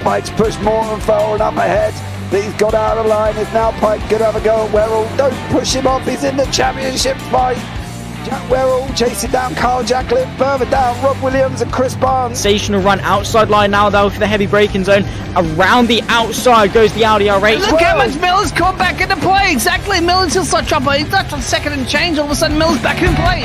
Pike's pushed more and far enough ahead. He's got out of line. Is now Pike going to have a go at Werrell? Don't push him off. He's in the championship fight. Jack Werrell chasing down Carl Jacklin. Further down, Rob Williams and Chris Barnes. Sensational run outside line now though for the heavy braking zone. Around the outside goes the Audi R8. Look how much Miller's come back into play. Exactly. Miller's still such up. He's left on second and change. All of a sudden, Miller's back in play.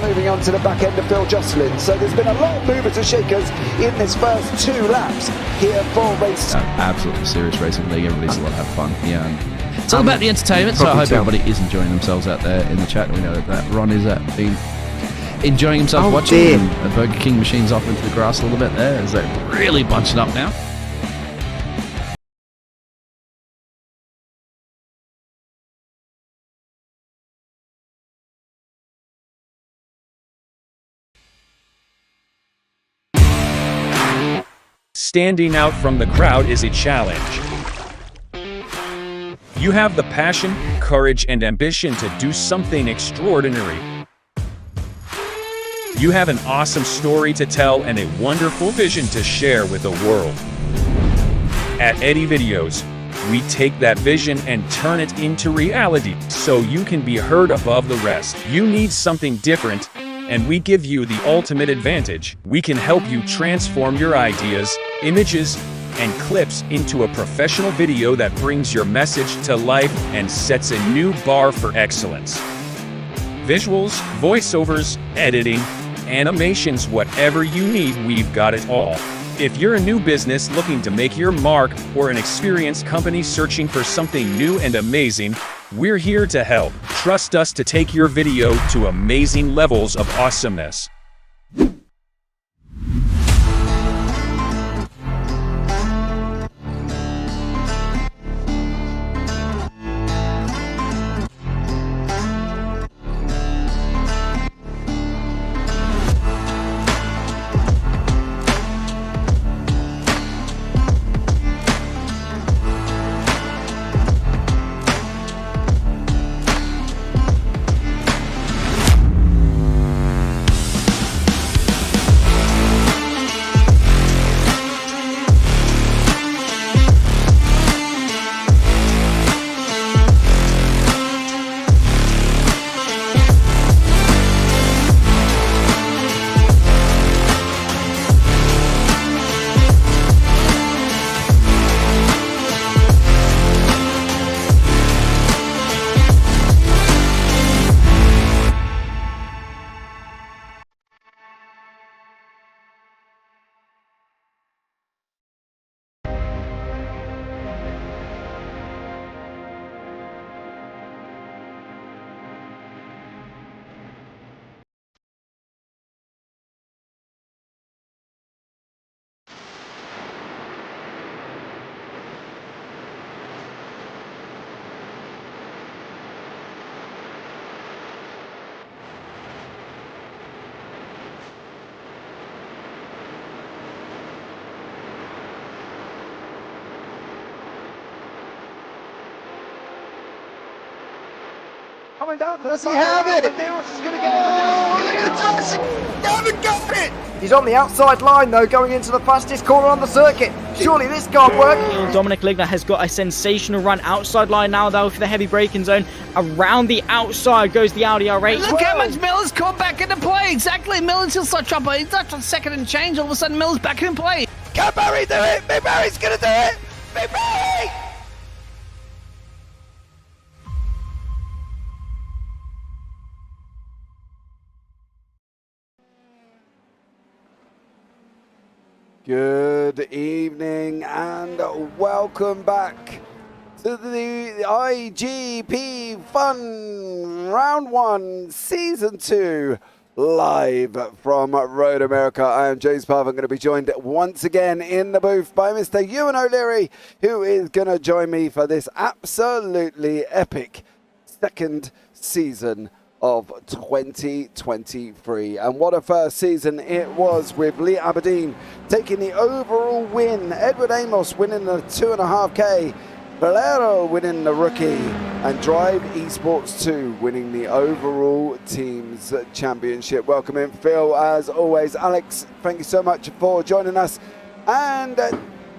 Moving on to the back end of Phil Jocelyn. So there's been a lot of movers and shakers in this first 2 laps here for race. Absolutely serious racing league. Everybody's allowed to have fun. Yeah, and It's all about the entertainment, so I hope everybody is enjoying themselves out there in the chat. We know that Ron is been enjoying himself watching the Burger King machines off into the grass a little bit there as they're really bunching up now. Standing out from the crowd is a challenge. You have the passion, courage, and ambition to do something extraordinary. You have an awesome story to tell and a wonderful vision to share with the world. At Eddie Videos, we take that vision and turn it into reality so you can be heard above the rest. You need something different, and we give you the ultimate advantage. We can help you transform your ideas, images, and clips into a professional video that brings your message to life and sets a new bar for excellence. Visuals, voiceovers, editing, animations, whatever you need, we've got it all. If you're a new business looking to make your mark or an experienced company searching for something new and amazing, we're here to help. Trust us to take your video to amazing levels of awesomeness. Coming down to the side. Have it! He's going to get it! He's on the outside line though, going into the fastest corner on the circuit. Surely this can't work. Dominic Ligner has got a sensational run outside line now though for the heavy braking zone. Around the outside goes the Audi R8. Look how much Miller's come back into play. Exactly. Miller's still such up. He's left on second and change. All of a sudden, Miller's back in play. Can Barry do it? Big Barry's going to do it! Big Barry! Good evening and welcome back to the iGPFun Round 1 Season 2 live from Road America. I am James Parfitt. I'm going to be joined once again in the booth by Mr. Ewan O'Leary, who is going to join me for this absolutely epic second season of 2023. And what a first season it was, with Lee Aberdeen taking the overall win, Edward Amos winning the 2.5K, Valero winning the rookie, and Drive Esports 2 winning the overall teams championship. Welcome in, Phil, as always. Alex, thank you so much for joining us. And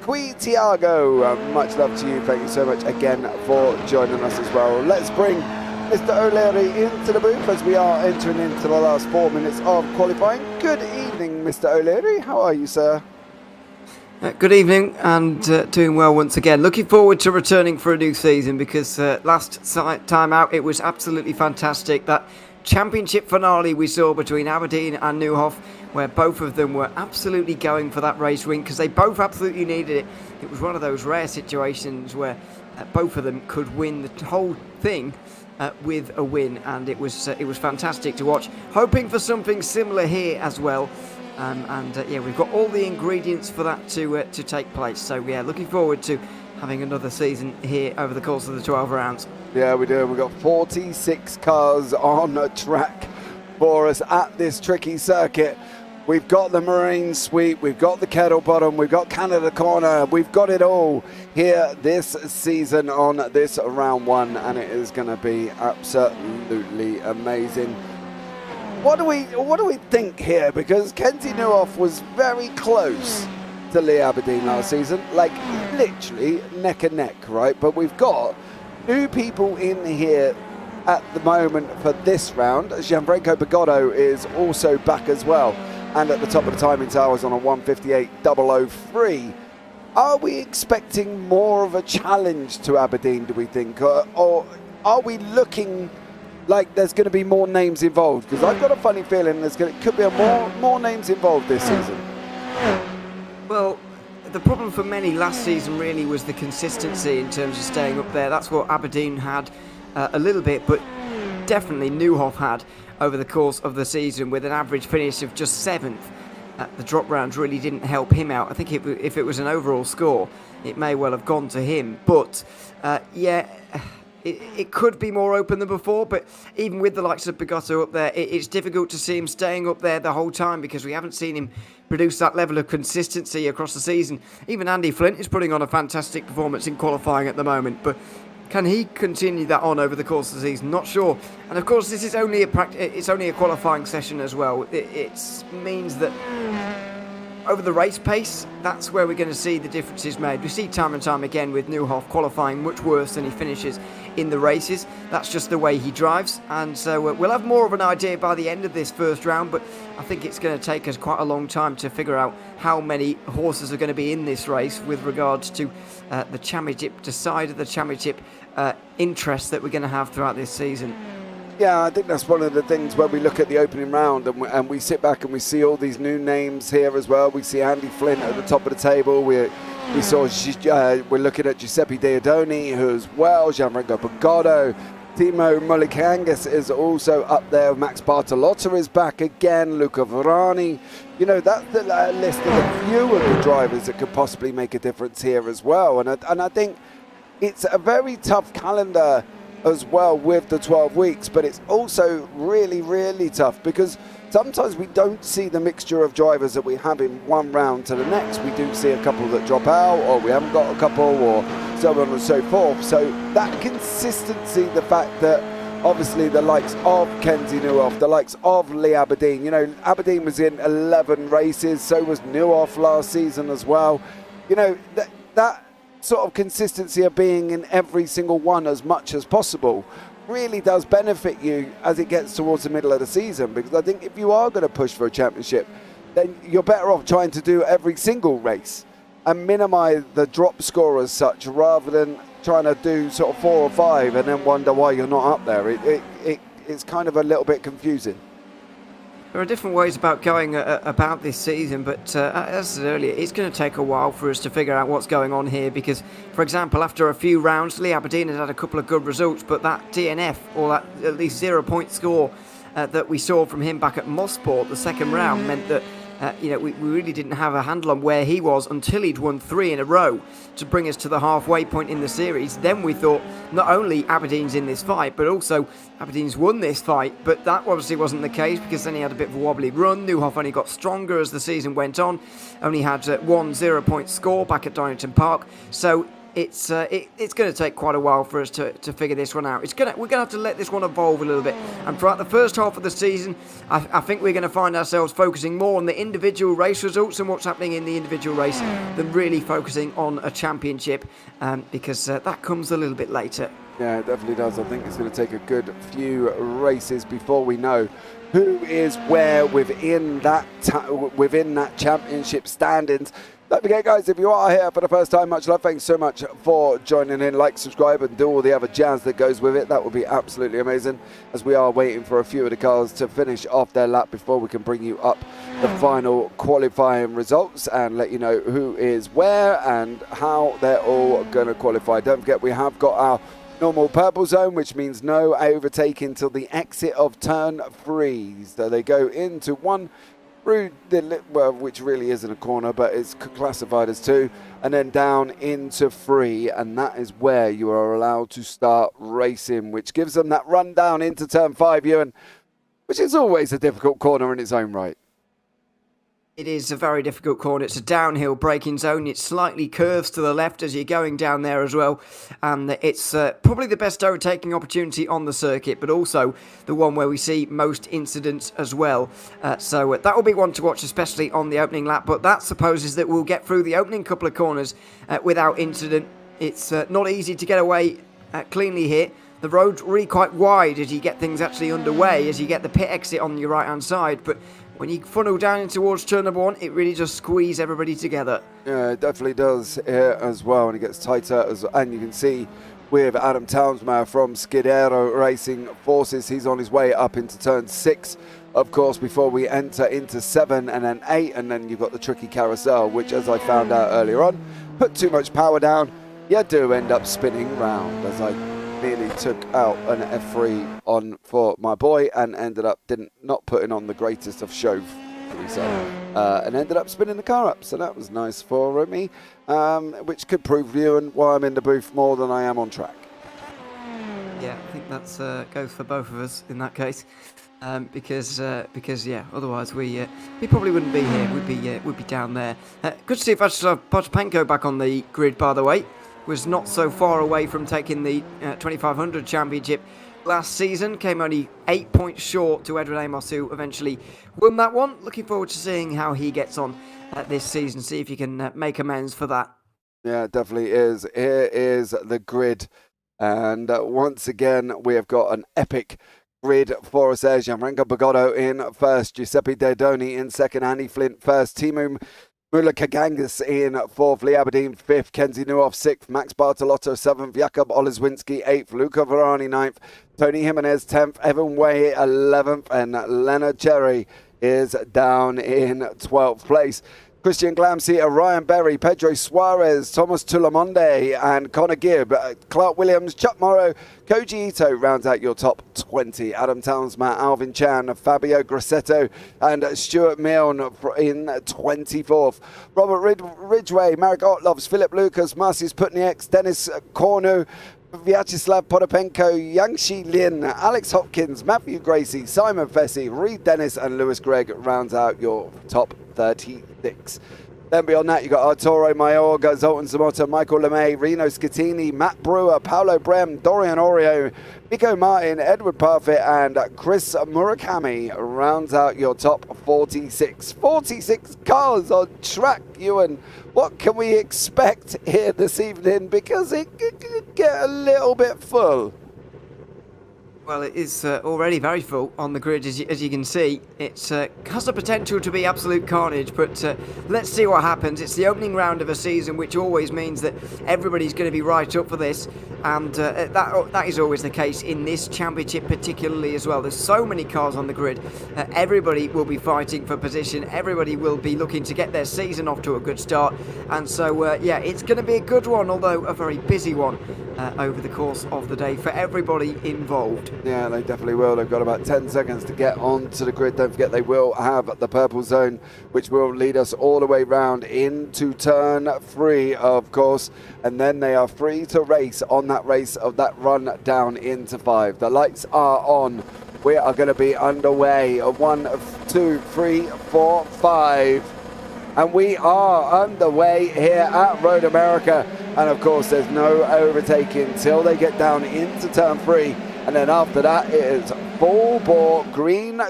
Qui Tiago, much love to you. Thank you so much again for joining us as well. Let's bring Mr. O'Leary into the booth as we are entering into the last 4 minutes of qualifying. Good evening, Mr. O'Leary. How are you, sir? Good evening, and doing well once again. Looking forward to returning for a new season, because last time out it was absolutely fantastic. That championship finale we saw between Aberdeen and Nieuwhof, where both of them were absolutely going for that race win, because they both absolutely needed it. It was one of those rare situations where both of them could win the whole thing with a win, and it was fantastic to watch. Hoping for something similar here as well. Yeah, we've got all the ingredients for that to take place. So yeah, looking forward to having another season here over the course of the 12 rounds. Yeah, we do. We've got 46 cars on a track for us at this tricky circuit. We've got the Marine Sweep, we've got the Kettle Bottom, we've got Canada Corner, we've got it all here this season on this round one, and it is going to be absolutely amazing. What do we think here? Because Kenzie Nieuwhof was very close to Lee Aberdeen last season, like literally neck and neck, right? But we've got new people in here at the moment for this round. Gianfranco Pagotto is also back as well, and at the top of the timing towers on a 1:58.003. Are we expecting more of a challenge to Aberdeen, do we think? Or are we looking like there's going to be more names involved? Because I've got a funny feeling could be more names involved this season. Well, the problem for many last season really was the consistency in terms of staying up there. That's what Aberdeen had a little bit, but definitely Nieuwhof had over the course of the season, with an average finish of just 7th. The drop rounds really didn't help him out. I think if it was an overall score, it may well have gone to him. But yeah, it could be more open than before, but even with the likes of Pagotto up there, it's difficult to see him staying up there the whole time, because we haven't seen him produce that level of consistency across the season. Even Andy Flint is putting on a fantastic performance in qualifying at the moment, but can he continue that on over the course of the season? Not sure. And of course, this is only a qualifying session as well. It means that over the race pace, that's where we're going to see the differences made. We see time and time again with Nieuwhof qualifying much worse than he finishes in the races. That's just the way he drives, and so we'll have more of an idea by the end of this first round, but I think it's going to take us quite a long time to figure out how many horses are going to be in this race with regards to the championship, decide of the championship interest that we're going to have throughout this season. Yeah, I think that's one of the things where we look at the opening round and we sit back and we see all these new names here as well. We see Andy Flint at the top of the table. We're looking at Giuseppe Deodoni, who as well, Gianfranco Pagotto, Timo Mulikangas is also up there. Max Bartolotta is back again. Luca Varani. You know, that's the list of a few of the drivers that could possibly make a difference here as well. And I think it's a very tough calendar as well with the 12 weeks, but it's also really, really tough because sometimes we don't see the mixture of drivers that we have in one round to the next. We do see a couple that drop out, or we haven't got a couple, or so on and so forth. So that consistency, the fact that obviously the likes of Kenzie Nieuwhof, the likes of Lee Aberdeen, you know, Aberdeen was in 11 races, so was Nieuwhof last season as well. You know, that sort of consistency of being in every single one as much as possible really does benefit you as it gets towards the middle of the season, because I think if you are going to push for a championship, then you're better off trying to do every single race and minimise the drop score as such, rather than trying to do sort of 4 or 5 and then wonder why you're not up there. It's kind of a little bit confusing. There are different ways about going about this season, but as I said earlier, it's going to take a while for us to figure out what's going on here, because, for example, after a few rounds, Lee Aberdeen has had a couple of good results, but that DNF, or that at least 0 point score that we saw from him back at Mosport the second round meant that we really didn't have a handle on where he was until he'd won 3 in a row to bring us to the halfway point in the series. Then we thought not only Aberdeen's in this fight, but also Aberdeen's won this fight. But that obviously wasn't the case, because then he had a bit of a wobbly run. Nieuwhof only got stronger as the season went on. Only had 1 0-point score back at Donington Park. So it's going to take quite a while for us to figure this one out. We're going to have to let this one evolve a little bit. And throughout the first half of the season, I think we're going to find ourselves focusing more on the individual race results and what's happening in the individual race than really focusing on a championship, because that comes a little bit later. Yeah, it definitely does. I think it's going to take a good few races before we know who is where within that championship standings. Don't forget, guys, if you are here for the first time, much love. Thanks so much for joining in. Like, subscribe, and do all the other jazz that goes with it. That would be absolutely amazing, as we are waiting for a few of the cars to finish off their lap before we can bring you up the final qualifying results and let you know who is where and how they're all going to qualify. Don't forget, we have got our normal purple zone, which means no overtaking till the exit of turn 3. So they go into 1 through which really isn't a corner, but it's classified as 2, and then down into 3, and that is where you are allowed to start racing, which gives them that run down into turn 5, Ewan, which is always a difficult corner in its own right. It is a very difficult corner. It's a downhill braking zone. It slightly curves to the left as you're going down there as well. And it's probably the best overtaking opportunity on the circuit, but also the one where we see most incidents as well. So that will be one to watch, especially on the opening lap. But that supposes that we'll get through the opening couple of corners without incident. It's not easy to get away cleanly here. The road's really quite wide as you get things actually underway, as you get the pit exit on your right-hand side. But when you funnel down in towards turn number 1, it really just squeezes everybody together. Yeah, it definitely does here as well, and it gets tighter. And you can see with Adam Townsmeyer from Skidero Racing Forces, he's on his way up into turn 6, of course, before we enter into 7 and then 8, and then you've got the tricky carousel, which, as I found out earlier on, put too much power down, you do end up spinning round, as I nearly took out an F3 on for my boy and ended up not putting on the greatest of show, and ended up spinning the car up. So that was nice for me, which could prove you and why I'm in the booth more than I am on track. Yeah, I think that's goes for both of us in that case, because yeah, otherwise we probably wouldn't be here. We'd be down there. Good to see Vyacheslav Potapenko back on the grid, by the way. Was not so far away from taking the 2500 championship last season. Came only 8 points short to Edwin Amos, who eventually won that one. Looking forward to seeing how he gets on this season, see if he can make amends for that. Yeah, it definitely is. Here is the grid, and once again we have got an epic grid for us there. Gianfranco Pagotto in first, Giuseppe Derdoni in second, Andy Flint first, Timu Mula Kagangas in 4th, Lee Aberdeen 5th, Kenzie Nieuwhof 6th, Max Bartolotto 7th, Jakub Oleswinski 8th, Luca Verani 9th, Tony Jimenez 10th, Evan Way 11th, and Leonard Cherry is down in 12th place. Christian Glamseater, Ryan Berry, Pedro Suarez, Thomas Tulamonde and Connor Gibb, Clark Williams, Chuck Morrow, Koji Ito rounds out your top 20. Adam Townsmeyer, Alvin Chan, Fabio Grassetto and Stuart Milne in 24th. Robert Ridgway, Marek Otlovs, Philip Lucas, Marcis Putnieks, Dennis Cornu, Vyacheslav Potapenko, Yangshi Lin, Alex Hopkins, Matthew Gracie, Simon Fessy, Reed Dennis and Lewis Gregg rounds out your top 36. Then beyond that, you've got Arturo Mayorga, Zoltan Zamota, Michael LeMay, Reno Scattini, Matt Brewer, Paolo Brem, Dorian Oreo, Nico Martin, Edward Parfitt, and Chris Murakami rounds out your top 46. 46 cars on track, Ewan. What can we expect here this evening? Because it could get a little bit full. Well, it is already very full on the grid, as you can see. It has the potential to be absolute carnage, but let's see what happens. It's the opening round of a season, which always means that everybody's going to be right up for this, and that is always the case in this championship particularly as well. There's so many cars on the grid. Everybody will be fighting for position. Everybody will be looking to get their season off to a good start, and so, yeah, it's going to be a good one, although a very busy one. over the course of the day for everybody involved. Yeah, they definitely will. They've got about 10 seconds to get onto the grid. Don't forget they will have the purple zone, which will lead us all the way round into turn 3, of course. And then they are free to race on that race of that run down into 5. The lights are on. We are going to be underway. 1, 2, 3, 4, 5. And we are underway here at Road America. And of course, there's no overtaking till they get down into turn 3. And then after that, it is full bore green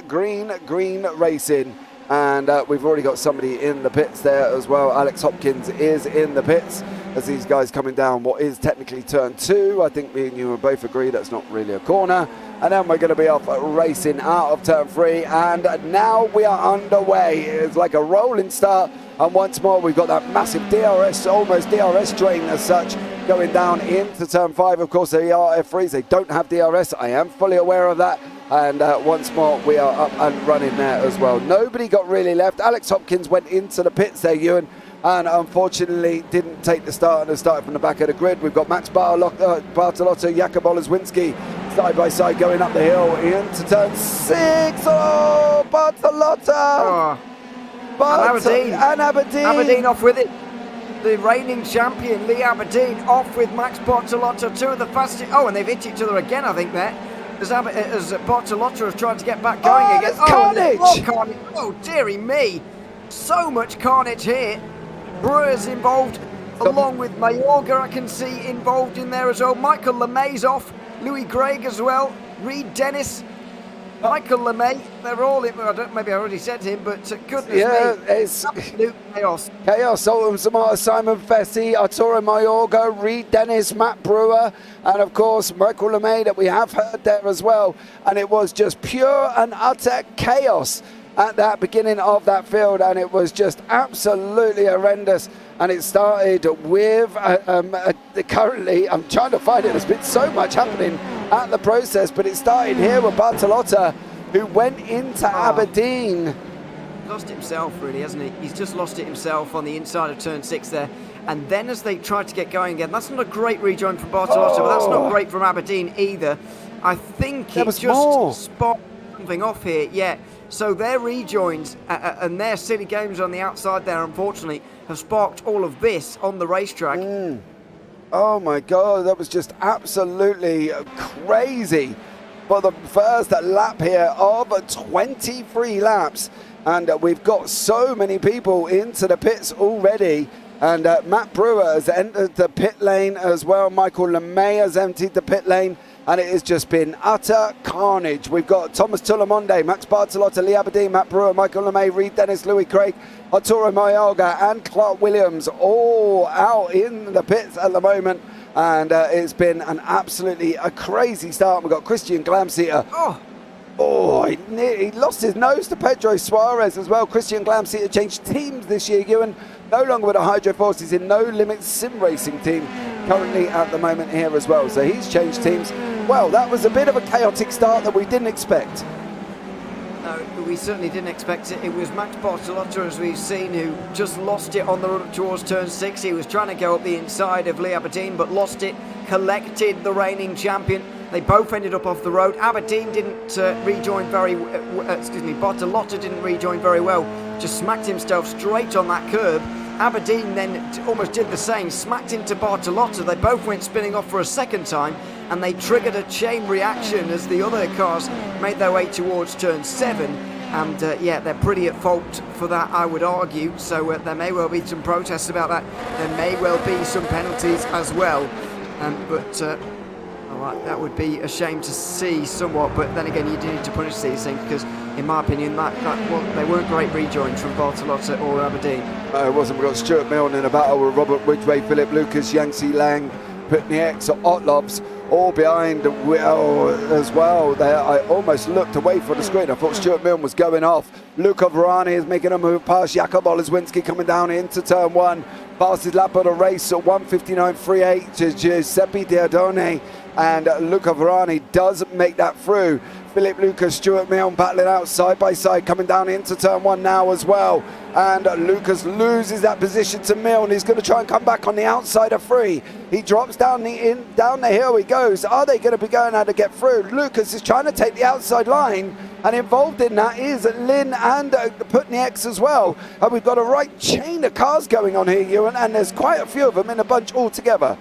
racing. And we've already got somebody in the pits there as well. Alex Hopkins is in the pits as these guys coming down what is technically turn 2. I think me and you will both agree that's not really a corner. And then we're going to be off racing out of turn 3. And now we are underway. It's like a rolling start. And once more, we've got that massive DRS, almost DRS train as such, going down into turn 5. Of course, they are F3s. They don't have DRS. I am fully aware of that. And once more, we are up and running there as well. Nobody got really left. Alex Hopkins went into the pits there, Ewan, and unfortunately didn't take the start and started from the back of the grid. We've got Max Bartolotto, Jakub Oleszwinski side by side going up the hill into turn 6. Oh, Bartolotto! And Aberdeen off with it. The reigning champion, Lee Aberdeen, off with Max Bartolotto, 2 of the fastest. Oh, and they've hit each other again, I think, there. As Bartolotto has tried to get back going again. Carnage! Oh, dearie me. So much carnage here. Brewer's involved, along with Mayorga, I can see involved in there as well. Michael LeMay's off. Louis Gregg as well. Reed Dennis. Michael LeMay, they're all in. Maybe I already said him, but goodness me, it's absolute chaos. Sultan Samara, Simon Fessy, Arturo Mayorga, Reed Dennis, Matt Brewer, and of course Michael LeMay that we have heard there as well. And it was just pure and utter chaos at that beginning of that field, and it was just absolutely horrendous. And it started with currently, I'm trying to find it, there's been so much happening at the process, but it started here with Bartolotta, who went into Aberdeen. Lost himself, really, hasn't he? He's just lost it himself on the inside of turn 6 there. And then as they tried to get going again, that's not a great rejoin from Bartolotta, but that's not great from Aberdeen either. I think it just sparked something off here, yeah. So their rejoins and their silly games on the outside there, unfortunately, have sparked all of this on the racetrack. Oh my God, that was just absolutely crazy. For the first lap here of 23 laps. And we've got so many people into the pits already. And Matt Brewer has entered the pit lane as well. Michael LeMay has emptied the pit lane. And it has just been utter carnage. We've got Thomas Tulamonde, Max Bartolotta, Lee Aberdeen, Matt Brewer, Michael LeMay, Reed Dennis, Louis Craig, Arturo Mayorga and Clark Williams all out in the pits at the moment. And it's been an absolutely crazy start. We've got Christian Glamseater. He lost his nose to Pedro Suarez as well. Christian Glamseater changed teams this year, Ewan. No longer with the Hydro Forces in No Limits Sim Racing team currently at the moment here as well. So he's changed teams. Well, that was a bit of a chaotic start that we didn't expect. No, we certainly didn't expect it. It was Max Bartolotta, as we've seen, who just lost it on the run up towards turn 6. He was trying to go up the inside of Lee Aberdeen, but lost it, collected the reigning champion. They both ended up off the road. Aberdeen didn't rejoin Bartolotta didn't rejoin very well. Just smacked himself straight on that curb. Aberdeen then almost did the same, smacked into Bartolotta. They both went spinning off for a second time, and they triggered a chain reaction as the other cars made their way towards turn 7. And they're pretty at fault for that, I would argue. So there may well be some protests about that. There may well be some penalties as well. That would be a shame to see somewhat, but then again, you do need to punish these things because, in my opinion, they weren't great rejoins from Bartolotta or Aberdeen. No, it wasn't. We've got Stuart Milne in a battle with Robert Ridgway, Philip Lucas, Yangtze Lang, Putney X, Otlovs, all behind the wheel as well. I almost looked away from the screen. I thought Stuart Milne was going off. Luca Varani is making a move past Jakub Oleszwinski coming down into turn 1. Fastest lap of the race at 1:59.38 to Giuseppe Diardone and Luca Varani does make that through. Philip Lucas, Stuart Milne battling out side by side, coming down into turn 1 now as well. And Lucas loses that position to Milne. He's going to try and come back on the outside of 3. He drops down the hill he goes. Are they going to be going how to get through? Lucas is trying to take the outside line, and involved in that is Lynn and Putnieks as well. And we've got a right chain of cars going on here, Ewan, and there's quite a few of them in a bunch all together.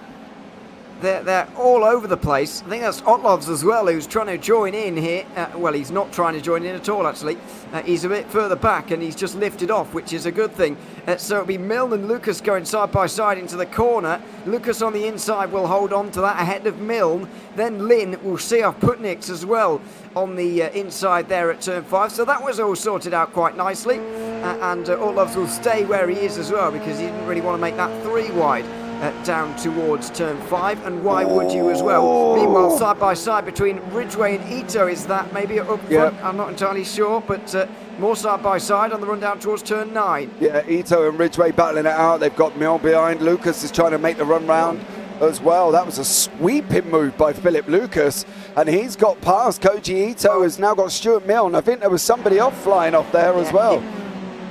They're all over the place. I think that's Otlovs as well, who's trying to join in here. Well, he's not trying to join in at all, actually. He's a bit further back, and he's just lifted off, which is a good thing. So it'll be Milne and Lucas going side by side into the corner. Lucas on the inside will hold on to that ahead of Milne. Then Lynn will see off Putniks as well on the inside there at turn 5. So that was all sorted out quite nicely. And Otlovs will stay where he is as well, because he didn't really want to make that 3 wide. Down towards turn 5, and why would you as well? Meanwhile, side by side between Ridgway and Ito, is that maybe up front? Yep. I'm not entirely sure, but more side by side on the run down towards turn 9. Yeah, Ito and Ridgway battling it out. They've got Milne behind. Lucas is trying to make the run round as well. That was a sweeping move by Philip Lucas, and he's got past Koji Ito, has now got Stuart Milne. I think there was somebody off flying off there as well.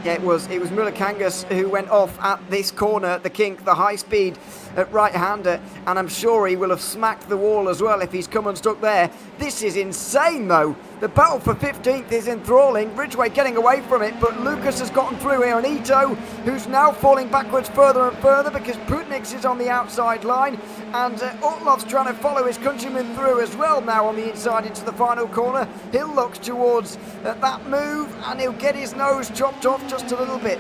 Yeah, it was Muller-Kangas who went off at this corner, the kink, the high speed right-hander, and I'm sure he will have smacked the wall as well if he's come unstuck there. This is insane though. The battle for 15th is enthralling. Ridgway getting away from it, but Lucas has gotten through here on Ito, who's now falling backwards further and further because Putniks is on the outside line, and Otlov's trying to follow his countryman through as well now on the inside into the final corner. He'll look towards that move, and he'll get his nose chopped off just a little bit.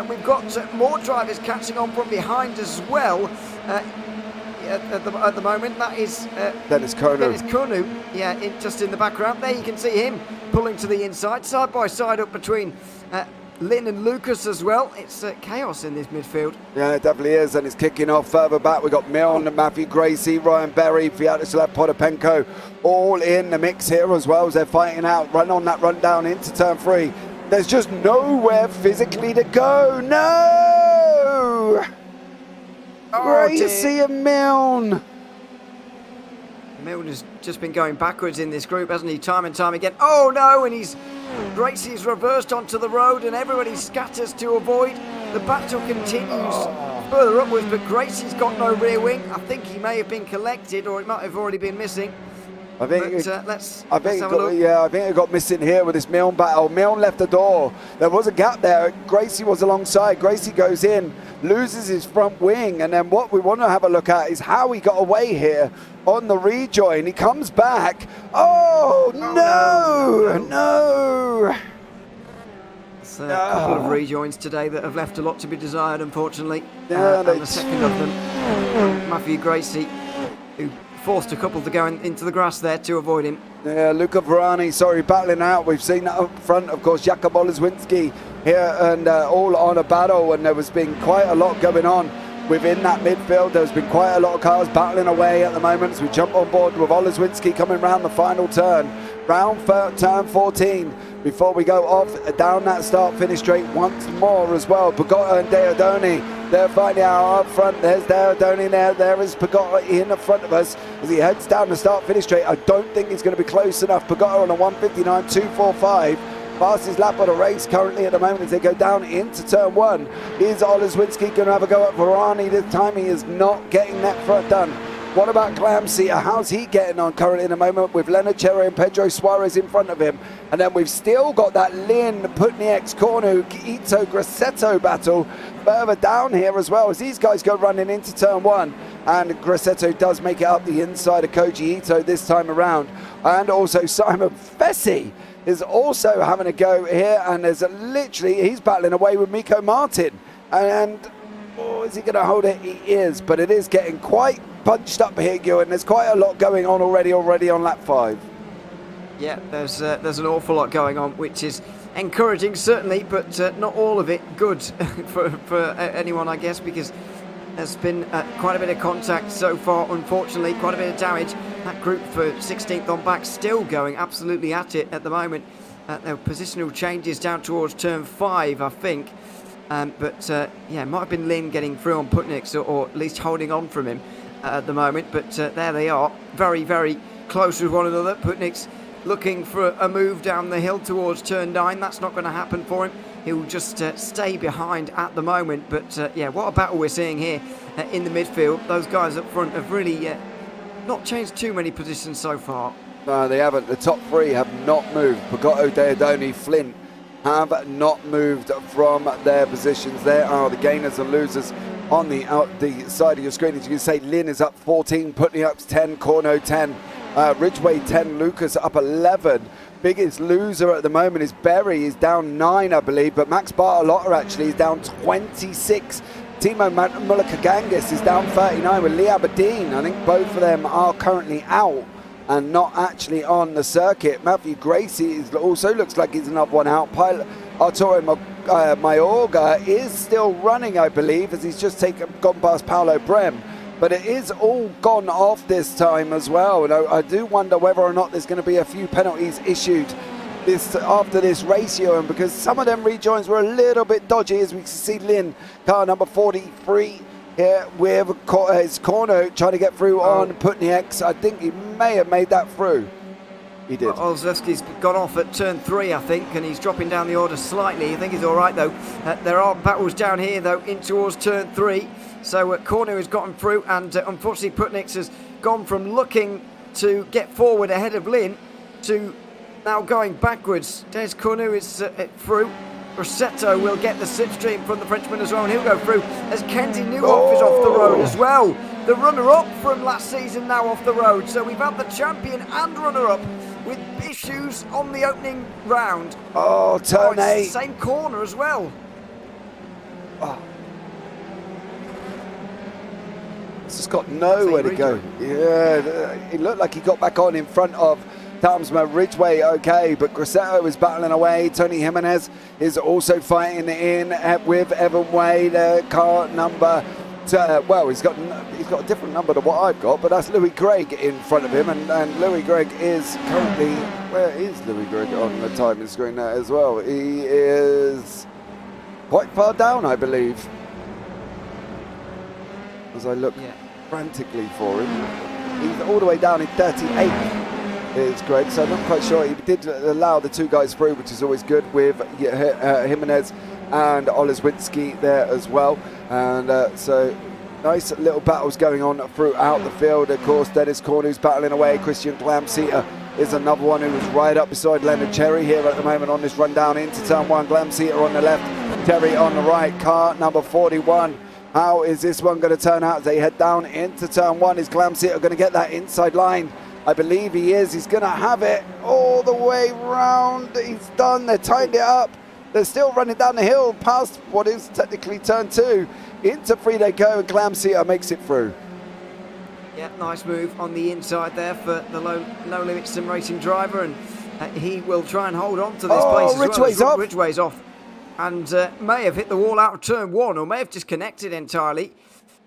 We've got more drivers catching on from behind as well. At the moment, that is Dennis Konu. Yeah, just in the background there, you can see him pulling to the inside, side by side up between Lynn and Lucas as well. It's chaos in this midfield. Yeah, it definitely is, and it's kicking off further back. We've got Milne, Matthew Gracie, Ryan Berry, Vyacheslav Potapenko, all in the mix here as well as they're fighting out, run on that run down into turn 3. There's just nowhere physically to go. No! Great to see a Milne. Milne has just been going backwards in this group, hasn't he? Time and time again. Oh no! And Gracie's reversed onto the road, and everybody scatters to avoid. The battle continues further upwards, but Gracie's got no rear wing. I think he may have been collected, or it might have already been missing. I think let's have a look. Yeah, I think it got missing here with this Milne battle. Milne left the door. There was a gap there. Gracie was alongside. Gracie goes in, loses his front wing, and then what we want to have a look at is how he got away here on the rejoin. He comes back. Oh no! It's a couple of rejoins today that have left a lot to be desired, unfortunately. Yeah, and the second of them, Matthew Gracie, who forced a couple to go into the grass there to avoid him. Yeah, Luca Varani, battling out. We've seen that up front, of course, Jakub Oleszwinski here, and all on a battle, and there has been quite a lot going on within that midfield. There's been quite a lot of cars battling away at the moment as we jump on board with Oleszwinski coming round the final turn, turn 14, before we go off down that start-finish straight once more as well. Pagotta and Deodoni, they're fighting out up front. There's Deodoni there is Pagotta in the front of us as he heads down the start-finish straight. I don't think he's going to be close enough. Pagotta on a 1:59.245. Fastest lap of the race currently at the moment as they go down into turn 1. Is Oleszwinski going to have a go at Varani? This time he is not getting that front done. What about Clamsey? How's he getting on currently in the moment with Leonard Cherry and Pedro Suarez in front of him? And then we've still got that Lynn, Putnieks, Cornu, Ito, Grassetto battle further down here as well as these guys go running into turn 1. And Grassetto does make it up the inside of Koji Ito this time around. And also Simon Fessy is also having a go here, and there's he's battling away with Miko Martin. And is he going to hold it? He is, but it is getting quite bunched up here, Ewan. There's quite a lot going on already on lap 5. Yeah, there's an awful lot going on, which is encouraging certainly, but not all of it good for anyone, I guess, because there's been quite a bit of contact so far, unfortunately, quite a bit of damage. That group for 16th on back still going absolutely at it at the moment. There are positional changes down towards turn 5, I think. But it might have been Lynn getting through on Putniks, or at least holding on from him. at the moment, but there they are, very, very close with one another. Putnik's looking for a move down the hill towards turn 9. That's not going to happen for him. He'll just stay behind at the moment. But yeah, what a battle we're seeing here in the midfield. Those guys up front have really not changed too many positions so far. No, they haven't. The top 3 have not moved. Pagotto, Deodoni, Flint have not moved from their positions. There are the gainers and losers on the side of your screen. As you can say, Lynn is up 14, Putney up 10, Corno 10, Ridgway 10, Lucas up 11. Biggest loser at the moment is Berry. He's down 9, I believe, but Max Bartolotta actually is down 26. Timo Mulakagangis is down 39 with Lee Aberdeen. I think both of them are currently out and not actually on the circuit. Matthew Gracie also looks like he's another one out. Pilot Arturo Mayorga is still running, I believe, as he's just gone past Paolo Brem. But it is all gone off this time as well. And I do wonder whether or not there's going to be a few penalties issued after this race, Ewan, because some of them rejoins were a little bit dodgy, as we can see Lynn, car number 43, here with his corner trying to get through on Putney X. I think he may have made that through. He did. Olszewski's gone off at turn 3, I think, and he's dropping down the order slightly. I think he's all right, though. There are battles down here, though, in towards turn 3. So Cornu has gotten through, and unfortunately Putnix has gone from looking to get forward ahead of Lynn to now going backwards. Des Cornu is through. Rossetto will get the slipstream from the Frenchman as well, and he'll go through as Kenzie Newhoff is off the road as well. The runner-up from last season now off the road. So we've had the champion and runner-up with issues on the opening round. Oh, turn 8. Same corner as well. Oh. It's just got nowhere to go. Yeah, it looked like he got back on in front of Thamsma Ridgway, okay, but Grosseto is battling away. Tony Jimenez is also fighting in with Evan Way, the car number. Well, he's got a different number to what I've got, but that's Louis Gregg in front of him, and Louis Gregg is currently, where is Louis Gregg on the timing screen there as well? He is quite far down, I believe, as I look frantically for him. He's all the way down in 38th. Is Greg, so I'm not quite sure. He did allow the 2 guys through, which is always good, with Jimenez and Oleszewski there as well. And so nice little battles going on throughout the field. Of course, Dennis Cornu's battling away. Christian Glamseater is another one who was right up beside Leonard Cherry here at the moment on this run down into turn 1. Glamseater on the left, Cherry on the right, car number 41. How is this one going to turn out as they head down into turn 1? Is Glamseater going to get that inside line? I believe he is. He's going to have it all the way round. He's done. They're tightened it up. They're still running down the hill past what is technically turn 2. Into 3 they go, and Glamseater makes it through. Yeah, nice move on the inside there for the low limit sim racing driver, and he will try and hold on to this place as Ridgway's well. off. Ridgway's off. And may have hit the wall out of turn 1, or may have disconnected entirely.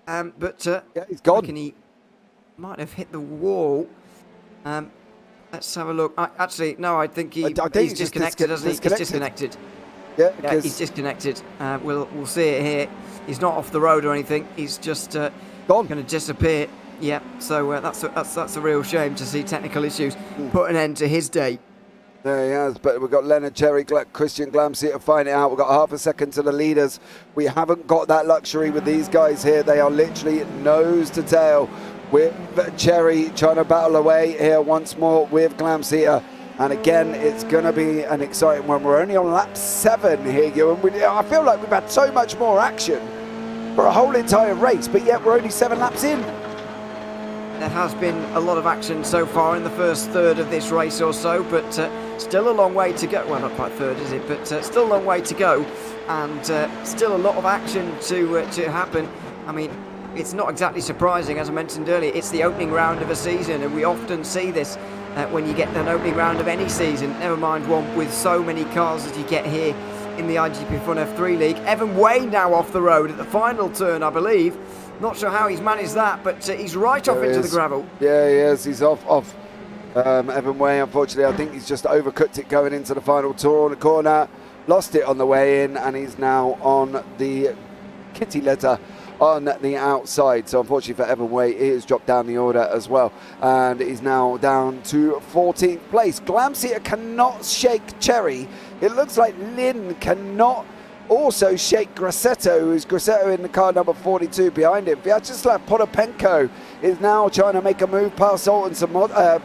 But yeah, he's gone. He might have hit the wall. Let's have a look. Actually, no, I think he's disconnected, hasn't he? He's disconnected. Yeah, he's disconnected. We'll see it here. He's not off the road or anything. He's just gone. Going to disappear. Yeah, so that's a real shame to see technical issues put an end to his day. There he has, but we've got Leonard Cherry, Christian Glamseater find it out. We've got half a second to the leaders. We haven't got that luxury with these guys here. They are literally nose to tail with Cherry trying to battle away here once more with Glamseater. And again, it's going to be an exciting one. We're only on lap 7 here, Ewan. I feel like we've had so much more action for a whole entire race, but yet we're only 7 laps in. There has been a lot of action so far in the first third of this race or so, but still a long way to go. Well, not quite third, is it? But still a long way to go, and still a lot of action to happen. I mean, it's not exactly surprising, as I mentioned earlier. It's the opening round of a season, and we often see this when you get an opening round of any season, never mind one with so many cars as you get here in the iGPFun F3 League. Evan Way now off the road at the final turn, I believe. Not sure how he's managed that, but he's right off into the gravel. Yeah, he is. He's off. Evan Way, unfortunately, I think he's just overcooked it going into the final corner. Lost it on the way in, and he's now on the kitty letter on the outside. So unfortunately for Evan Way, he has dropped down the order as well, and is now down to 14th place. Glamseater cannot shake Cherry. It looks like Lynn cannot also shake Grassetto, who's Grassetto in the car number 42 behind him. Vyacheslav Potapenko is now trying to make a move past Sultan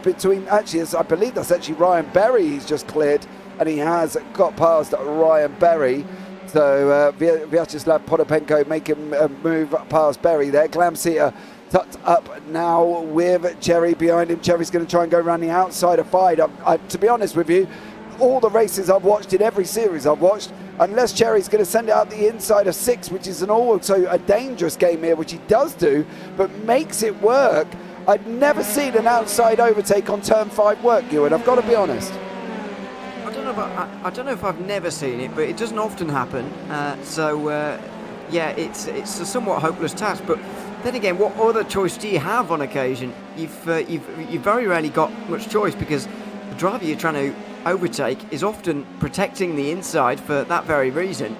between, actually, I believe that's actually Ryan Berry he's just cleared, and he has got past Ryan Berry. So Vyacheslav Potapenko making a move past Berry there. Glamseater tucked up now with Cherry behind him. Cherry's going to try and go around the outside of 5. To be honest with you, all the races I've watched in every series I've watched, unless Cherry's going to send it out the inside of 6, which is also a dangerous game here, which he does do, but makes it work. I've never seen an outside overtake on turn 5 work, Ewan, I've got to be honest. I don't know if I've never seen it, but it doesn't often happen. Yeah, it's a somewhat hopeless task. But then again, what other choice do you have on occasion? You've very rarely got much choice, because the driver you're trying to overtake is often protecting the inside for that very reason,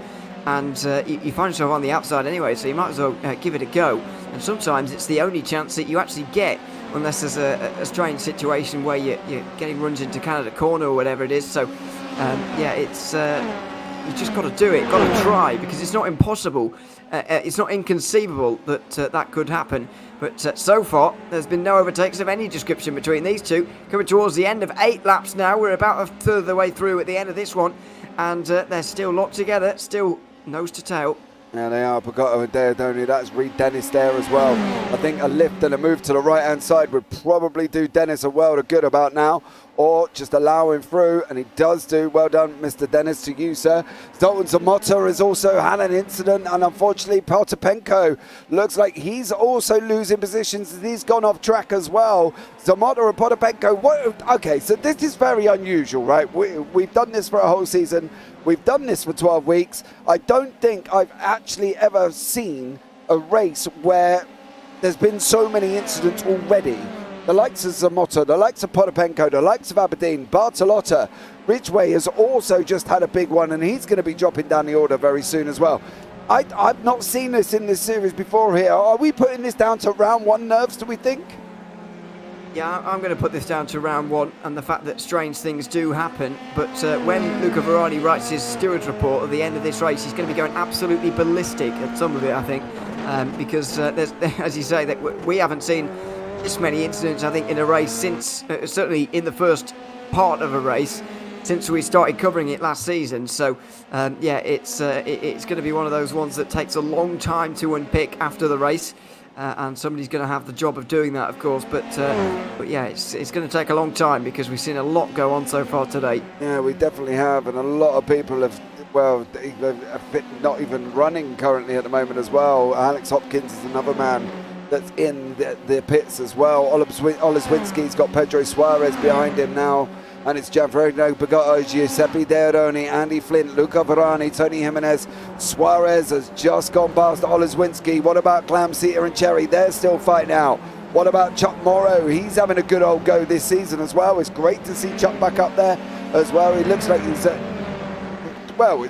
and you find yourself on the outside anyway, so you might as well give it a go. And sometimes it's the only chance that you actually get, unless there's a strange situation where you're getting runs into Canada Corner or whatever it is. So yeah, it's you just got to do it, got to try, because it's not impossible, it's not inconceivable that that could happen. But so far, there's been no overtakes of any description between these two. Coming towards the end of 8 laps now. We're about a third of the way through at the end of this one. And they're still locked together, still nose to tail. Yeah, they are. Pagotto and Deodoni. That's Reed Dennis there as well. I think a lift and a move to the right-hand side would probably do Dennis a world of good about now, or just allow him through, and he does do. Well done, Mr. Dennis, to you, sir. Zoltan Zamota has also had an incident, and unfortunately, Potapenko looks like he's also losing positions. He's gone off track as well. Zamota and Potapenko. Okay, so this is very unusual, right? We've done this for a whole season. We've done this for 12 weeks. I don't think I've actually ever seen a race where there's been so many incidents already. The likes of Zamota, the likes of Potapenko, the likes of Aberdeen, Bartolotta, Ridgway has also just had a big one, and he's going to be dropping down the order very soon as well. I've not seen this in this series before here. Are we putting this down to round 1 nerves, do we think? Yeah, I'm going to put this down to round 1 and the fact that strange things do happen. But when Luca Varani writes his steward's report at the end of this race, he's going to be going absolutely ballistic at some of it, I think. Because, there's, as you say, that we haven't seen this many incidents, I think, in a race since, certainly in the first part of a race, since we started covering it last season. So, yeah, it's going to be one of those ones that takes a long time to unpick after the race. And somebody's going to have the job of doing that, of course. But yeah, it's going to take a long time, because we've seen a lot go on so far today. Yeah, we definitely have, and a lot of people have, well, not even running currently at the moment as well. Alex Hopkins is another man that's in the pits as well. Oleswinski's got Pedro Suarez behind him now. And it's Gianfredo Pagotto, Giuseppe Deodoni, Andy Flint, Luca Varani, Tony Jimenez. Suarez has just gone past Oleswinski. What about Glamseater and Cherry? They're still fighting out. What about Chuck Morrow? He's having a good old go this season as well. It's great to see Chuck back up there as well. He looks like he's, well,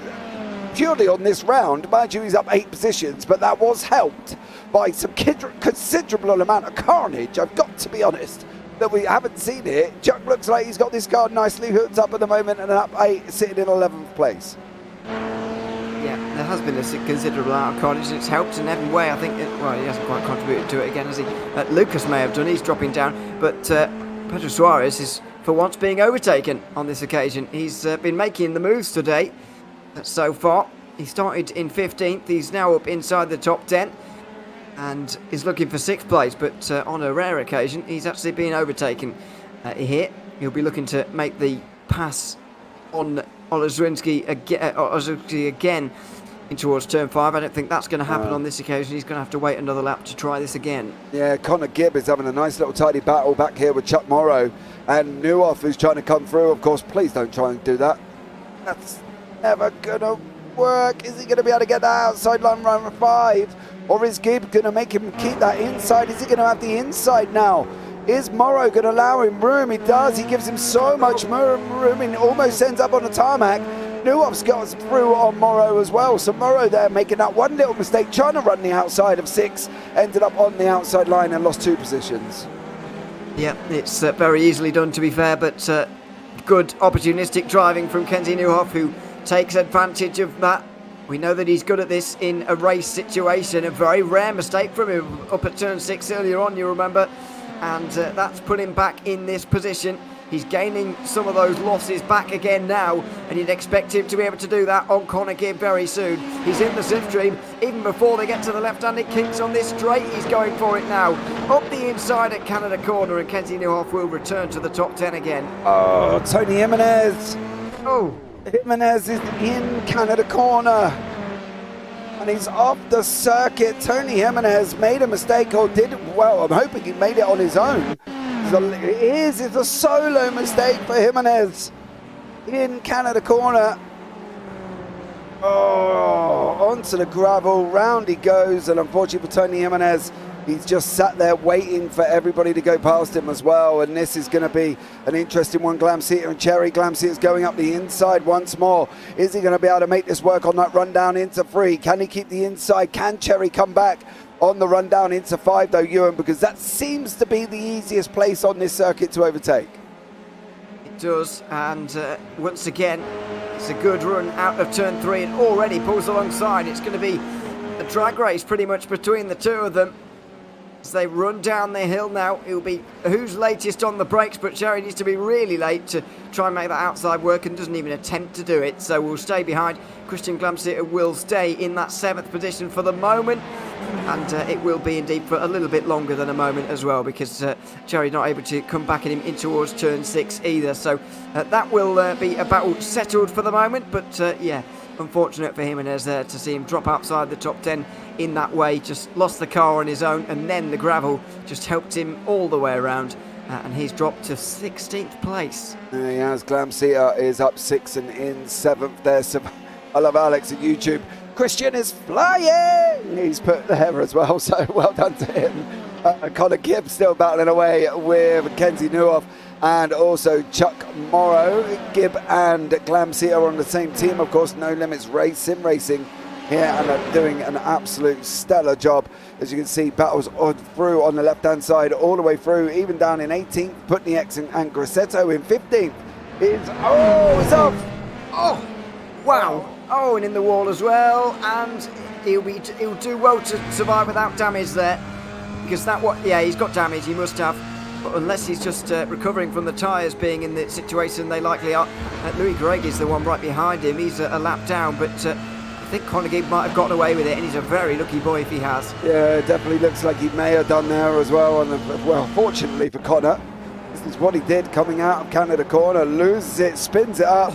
purely on this round, mind you, he's up 8 positions, but that was helped by some considerable amount of carnage, I've got to be honest. That we haven't seen it. Chuck looks like he's got this car nicely hooked up at the moment, and up 8, sitting in 11th place. Yeah, there has been a considerable amount of carnage, and it's helped in every way. I think, well, he hasn't quite contributed to it again, has he? Lucas may have done, he's dropping down, but Pedro Suarez is for once being overtaken on this occasion. He's been making the moves today so far. He started in 15th, he's now up inside the top 10. And is looking for 6th place, but on a rare occasion, he's actually been overtaken here. He'll be looking to make the pass on Oleswinski again in towards turn 5. I don't think that's going to happen on this occasion. He's going to have to wait another lap to try this again. Yeah, Connor Gibb is having a nice little tidy battle back here with Chuck Morrow. And Newhoff, who's trying to come through. Of course, please don't try and do that. That's never going to work. Is he going to be able to get that outside line round 5? Or is Gibb going to make him keep that inside? Is he going to have the inside now? Is Morrow going to allow him room? He does. He gives him so much room. He almost ends up on the tarmac. Neuhoff's got through on Morrow as well. So Morrow there making that one little mistake, trying to run the outside of 6, ended up on the outside line and lost 2 positions. Yeah, it's very easily done, to be fair, but good opportunistic driving from Kenzie Neuhoff, who takes advantage of that. We know that he's good at this in a race situation. A very rare mistake from him up at turn 6 earlier on, you remember, and that's put him back in this position. He's gaining some of those losses back again now, and you'd expect him to be able to do that on Conor Gibb very soon. He's in the slipstream. Even before they get to the left-handed kinks on this straight, he's going for it now. Up the inside at Canada Corner, and Kenzie Neuhoff will return to the top 10 again. Oh, Tony Jimenez. Oh, Jimenez is in Canada Corner. And he's off the circuit. Tony Jimenez made a mistake, or did, well, I'm hoping he made it on his own. It's a solo mistake for Jimenez in Canada Corner. Oh, onto the gravel, round he goes, and unfortunately for Tony Jimenez, he's just sat there waiting for everybody to go past him as well, and this is going to be an interesting one. Glamseter and Cherry. Glamseter's going up the inside once more. Is he going to be able to make this work on that run down into 3? Can he keep the inside? Can Cherry come back on the run down into 5 though, Ewan? Because that seems to be the easiest place on this circuit to overtake. it does, and once again, it's a good run out of turn 3 and already pulls alongside. It's going to be a drag race pretty much between the two of them. As they run down the hill now, it will be who's latest on the brakes, but Cherry needs to be really late to try and make that outside work and doesn't even attempt to do it, so we'll stay behind. Christian Glamseter will stay in that 7th position for the moment, and it will be indeed for a little bit longer than a moment as well, because Cherry's not able to come back in towards turn 6 either, so that will be a battle settled for the moment, but yeah, unfortunate for Jimenez there to see him drop outside the top 10 in that way. Just lost the car on his own, and then the gravel just helped him all the way around, and he's dropped to 16th place. He has. Glamseter is up 6 and in 7th there. So I love Alex at YouTube. Christian is flying. He's put there as well, so well done to him. Conor Gibb still battling away with Kenzie Neuhoff and also Chuck Morrow. Gibb and Glamseter are on the same team, of course. No Limits Sim Racing here, and are doing an absolute stellar job. As you can see, battles through on the left-hand side, all the way through, even down in 18th. Putnieks and Grassetto in 15th. It's off. Oh, wow. Oh, and in the wall as well, and he'll do well to survive without damage there, because he's got damage, he must have, but unless he's just recovering from the tyres being in the situation they likely are. Louis Gregg is the one right behind him. He's a lap down, but I think Conor Gibb might have gotten away with it, and he's a very lucky boy if he has. Yeah, it definitely looks like he may have done there as well. And well, fortunately for Conor, this is what he did coming out of Canada Corner. Loses it, spins it up,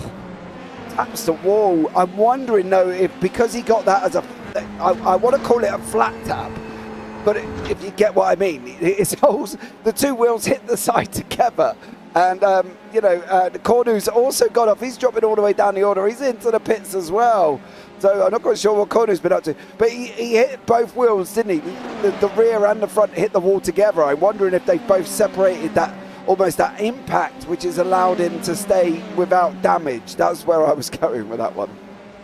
taps the wall. I'm wondering though if, because he got that as I want to call it a flat tap, but if you get what I mean, it's the two wheels hit the side together. And, the Cornu's also got off. He's dropping all the way down the order. He's into the pits as well. So I'm not quite sure what Cornu's been up to. But he hit both wheels, didn't he? The rear and the front hit the wall together. I'm wondering if they've both separated that, almost that impact, which has allowed him to stay without damage. That's where I was going with that one.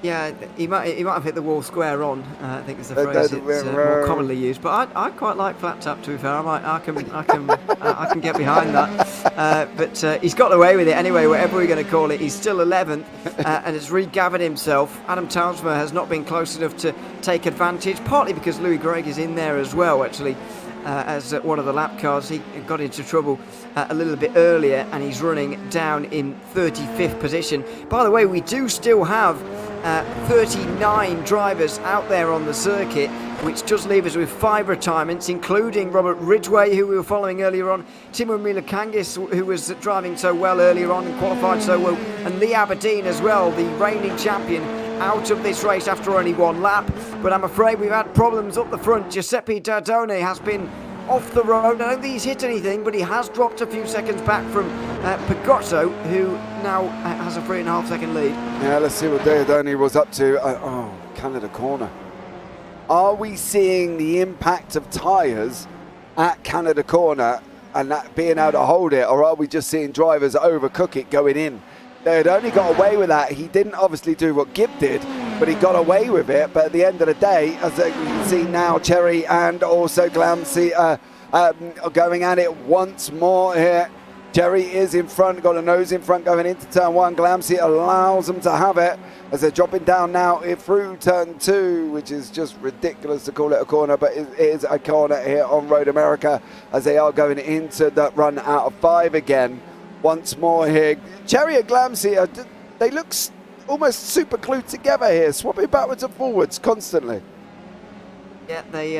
Yeah, he might have hit the wall square on. I think is the phrase it's more commonly used. But I quite like flat tap, to be fair. I can get behind that. But he's got away with it anyway. Whatever we're going to call it, he's still 11th and has regathered himself. Adam Townsmer has not been close enough to take advantage, partly because Louis Gregg is in there as well. Actually, as one of the lap cars, he got into trouble a little bit earlier, and he's running down in 35th position. By the way, we do still have 39 drivers out there on the circuit, which does leave us with 5 retirements, including Robert Ridgway, who we were following earlier on, Timo Milakangis, who was driving so well earlier on and qualified so well, and Lee Aberdeen as well, the reigning champion, out of this race after only 1 lap. But I'm afraid we've had problems up the front. Giuseppe Dardone has been off the road. I don't think he's hit anything, but he has dropped a few seconds back from Pagotto, who now has a 3.5 second lead. Yeah, let's see what Dardone was up to. Canada Corner. Are we seeing the impact of tyres at Canada Corner and that being able to hold it, or are we just seeing drivers overcook it going in They had only got away with that. He didn't obviously do what Gibb did, but he got away with it. But at the end of the day, as you can see now, Cherry and also Glamsy are going at it once more here. Cherry is in front, got a nose in front going into turn 1. Glamsy allows them to have it as they're dropping down now through turn 2, which is just ridiculous to call it a corner, but it is a corner here on Road America as they are going into that run out of 5 again. Once more here, Cherry and Glamsy, they look almost super glued together here, swapping backwards and forwards constantly. Yeah, they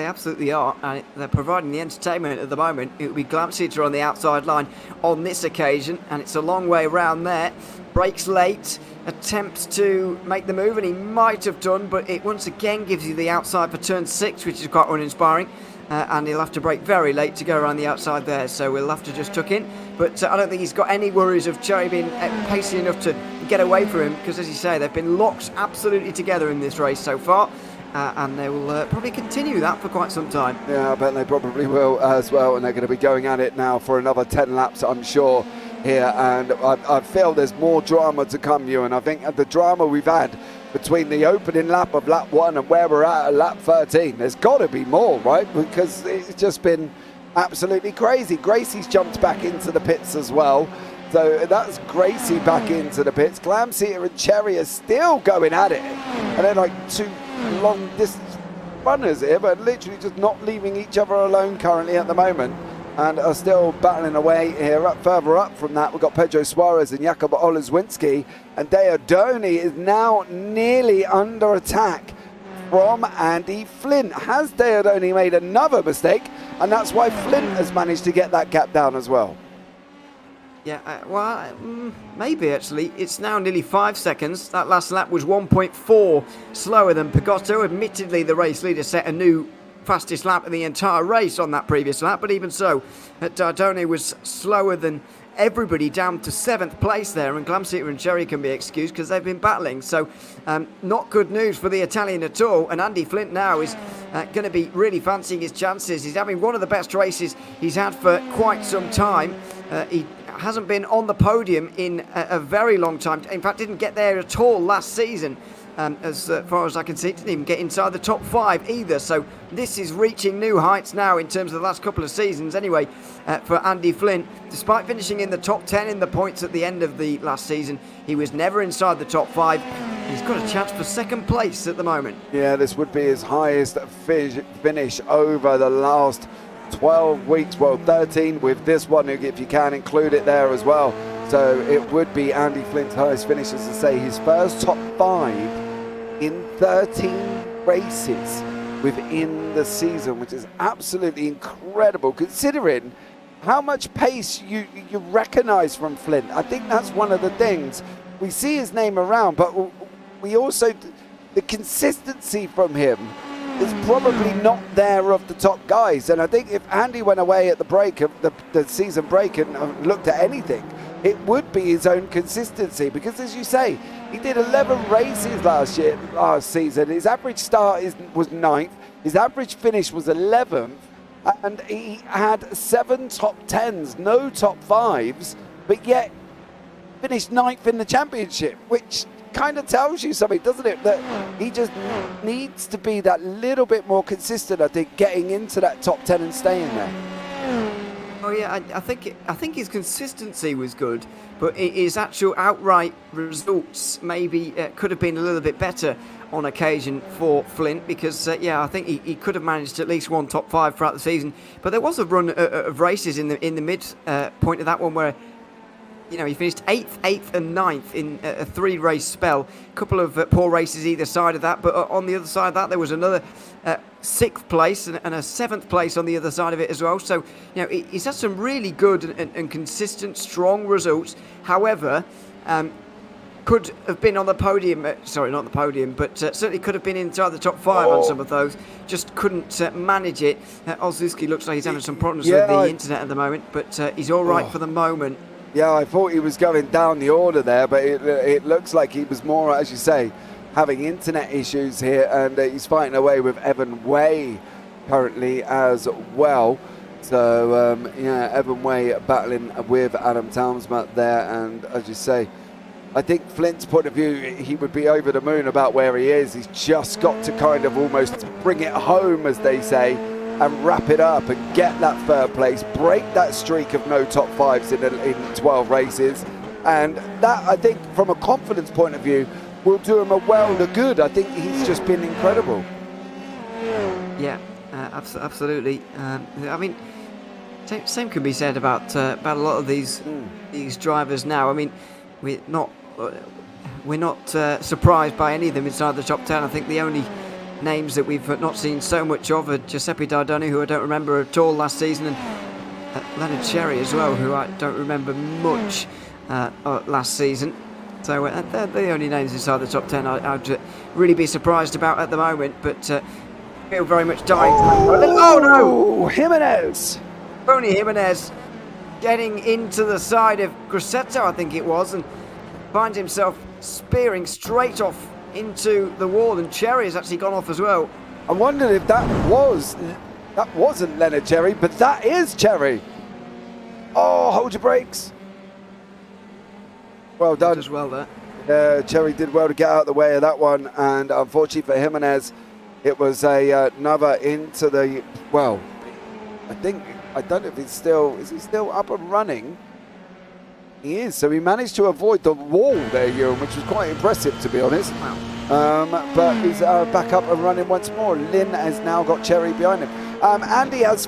absolutely are, and they're providing the entertainment at the moment. It will be Glamsy on the outside line on this occasion, and it's a long way around there. Breaks late, attempts to make the move, and he might have done, but it once again gives you the outside for turn 6, which is quite uninspiring. And he'll have to brake very late to go around the outside there, so we'll have to just tuck in. But I don't think he's got any worries of Cherry being pacey enough to get away from him, because as you say, they've been locked absolutely together in this race so far. And they will probably continue that for quite some time. Yeah, I bet they probably will as well, and they're going to be going at it now for another 10 laps, I'm sure, here. And I feel there's more drama to come, Ewan. I think the drama we've had between the opening lap of lap 1 and where we're at lap 13, there's got to be more, right? Because it's just been absolutely crazy. Gracie's jumped back into the pits as well. So that's Gracie back into the pits. Glamsy and Cherry are still going at it. And they're like two long distance runners here, but literally just not leaving each other alone currently at the moment. And are still battling away here. Further up from that, we've got Pedro Suarez and Jakub Oleszwinski. And Deodoni is now nearly under attack from Andy Flint. Has Deodoni made another mistake? And that's why Flint has managed to get that gap down as well. Yeah, maybe actually. It's now nearly 5 seconds. That last lap was 1.4 slower than Pagotto. Admittedly, the race leader set a new fastest lap in the entire race on that previous lap, but even so, Dardone was slower than everybody, down to 7th place there, and Glamsy and Cherry can be excused because they've been battling. So not good news for the Italian at all, and Andy Flint now is going to be really fancying his chances. He's having one of the best races he's had for quite some time. He hasn't been on the podium in a very long time. In fact, didn't get there at all last season. As far as I can see, didn't even get inside the top 5 either. So this is reaching new heights now in terms of the last couple of seasons anyway for Andy Flint. Despite finishing in the top 10 in the points at the end of the last season, he was never inside the top 5. He's got a chance for 2nd place at the moment. Yeah, this would be his highest finish over the last 12 weeks, well 13 with this one if you can include it there as well. So it would be Andy Flint's highest finish, as to say, his first top 5 in 13 races within the season, which is absolutely incredible considering how much pace you recognise from Flint. I think that's one of the things. We see his name around, but we also, the consistency from him is probably not there of the top guys. And I think if Andy went away at the break of the season break and looked at anything, it would be his own consistency, because as you say, he did 11 races last season. His average start was 9th, his average finish was 11th, and he had 7 top 10s, no top 5s, but yet finished 9th in the championship, which kind of tells you something, doesn't it? That he just needs to be that little bit more consistent, I think, getting into that top 10 and staying there. Oh yeah, I think his consistency was good, but his actual outright results maybe could have been a little bit better on occasion for Flint, because I think he could have managed at least one top 5 throughout the season. But there was a run of races in the mid point of that one where, you know, he finished 8th and 9th in a 3-race spell. A couple of poor races either side of that, but on the other side of that there was another 6th place and a 7th place on the other side of it as well. So, you know, he's had some really good and consistent, strong results. However, could have been on the podium, sorry, not the podium, but certainly could have been inside the top 5 on some of those. Just couldn't manage it. Olszewski looks like he's having some problems with the internet at the moment, but he's all right for the moment. Yeah, I thought he was going down the order there, but it looks like he was more, as you say, having internet issues here, and he's fighting away with Evan Way currently as well. So, yeah, Evan Way battling with Adam Townsmat there. And as you say, I think Flint's point of view, he would be over the moon about where he is. He's just got to kind of almost bring it home, as they say, and wrap it up and get that third place, break that streak of no top fives in 12 races. And that, I think, from a confidence point of view, will do him a world of good. I think he's just been incredible. Yeah, absolutely. I mean, same could be said about a lot of these drivers now. I mean, we're not surprised by any of them inside the top 10. I think the only names that we've not seen so much of are Giuseppe Dardoni, who I don't remember at all last season, and Leonard Cherry as well, who I don't remember much last season. So they're the only names inside the top 10 I'd really be surprised about at the moment, but feel very much dying. Oh no! Jimenez! Tony Jimenez getting into the side of Grosseto, I think it was, and finds himself spearing straight off into the wall, and Cherry has actually gone off as well. I wondered if that wasn't Leonard Cherry, but that is Cherry. Oh, hold your brakes. Well done. As well there. Cherry did well to get out of the way of that one, and unfortunately for Jimenez, it was another into the, well, I don't know if is he still up and running? He is, so he managed to avoid the wall there, Ewan, which was quite impressive, to be honest. Wow. But he's back up and running once more. Lynn has now got Cherry behind him. Andy had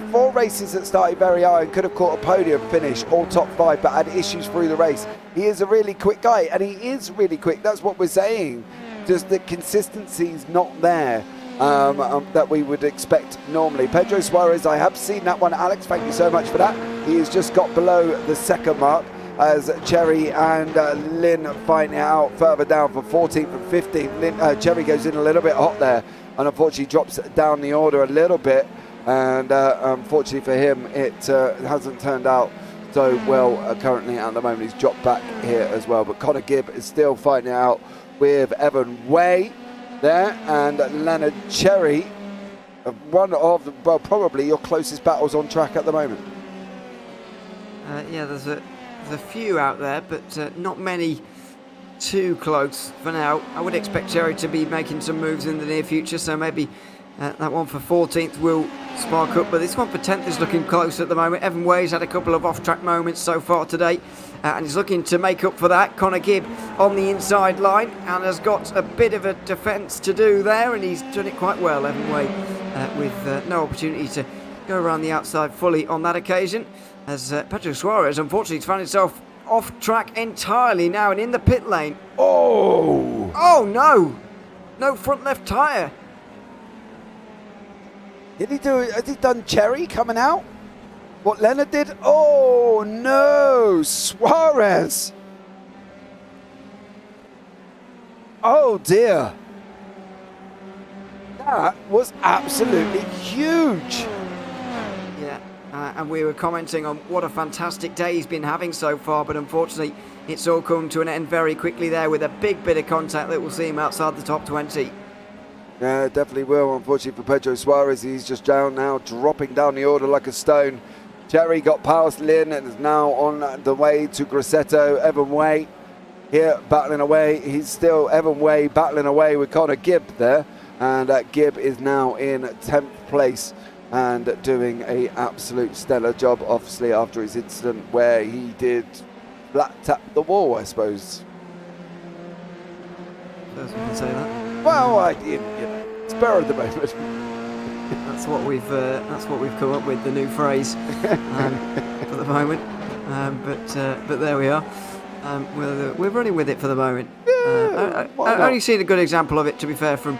four races that started very high and could have caught a podium finish, all top 5, but had issues through the race. He is a really quick guy, and he is really quick. That's what we're saying. Just the consistency's not there. That we would expect normally. Pedro Suarez, I have seen that one. Alex, thank you so much for that. He has just got below the second mark as Cherry and Lynn fighting it out further down for 14th and 15th. Cherry goes in a little bit hot there and unfortunately drops down the order a little bit, and unfortunately for him it hasn't turned out so well currently at the moment. He's dropped back here as well, but Connor Gibb is still fighting it out with Evan Way there, and Leonard Cherry, one of the, well, probably your closest battles on track at the moment. Yeah, there's a few out there, but not many too close for now. I would expect Cherry to be making some moves in the near future, so maybe that one for 14th will spark up, but this one for 10th is looking close at the moment. Evan Way's had a couple of off-track moments so far today, and he's looking to make up for that. Connor Gibb on the inside line and has got a bit of a defence to do there, and he's done it quite well, Evan Way, with no opportunity to go around the outside fully on that occasion, as Pedro Suarez unfortunately found himself off track entirely now and in the pit lane. Oh no! No front left tyre. Has he done Cherry coming out? What Leonard did? Oh no, Suarez. Oh dear. That was absolutely huge. Yeah, and we were commenting on what a fantastic day he's been having so far, but unfortunately it's all come to an end very quickly there with a big bit of contact that will see him outside the top 20. Yeah, definitely will. Unfortunately for Pedro Suarez, he's just down now, dropping down the order like a stone. Cherry got past Lynn and is now on the way to Grosseto. Evan Way here battling away. He's still Evan Way battling away with Connor Gibb there. And Gibb is now in 10th place and doing an absolute stellar job, obviously, after his incident where he did flat tap the wall, I suppose. First we can say that. Well, spur of the moment. That's what we've come up with, the new phrase for the moment. But there we are. We're running with it for the moment. I've only seen a good example of it, to be fair, from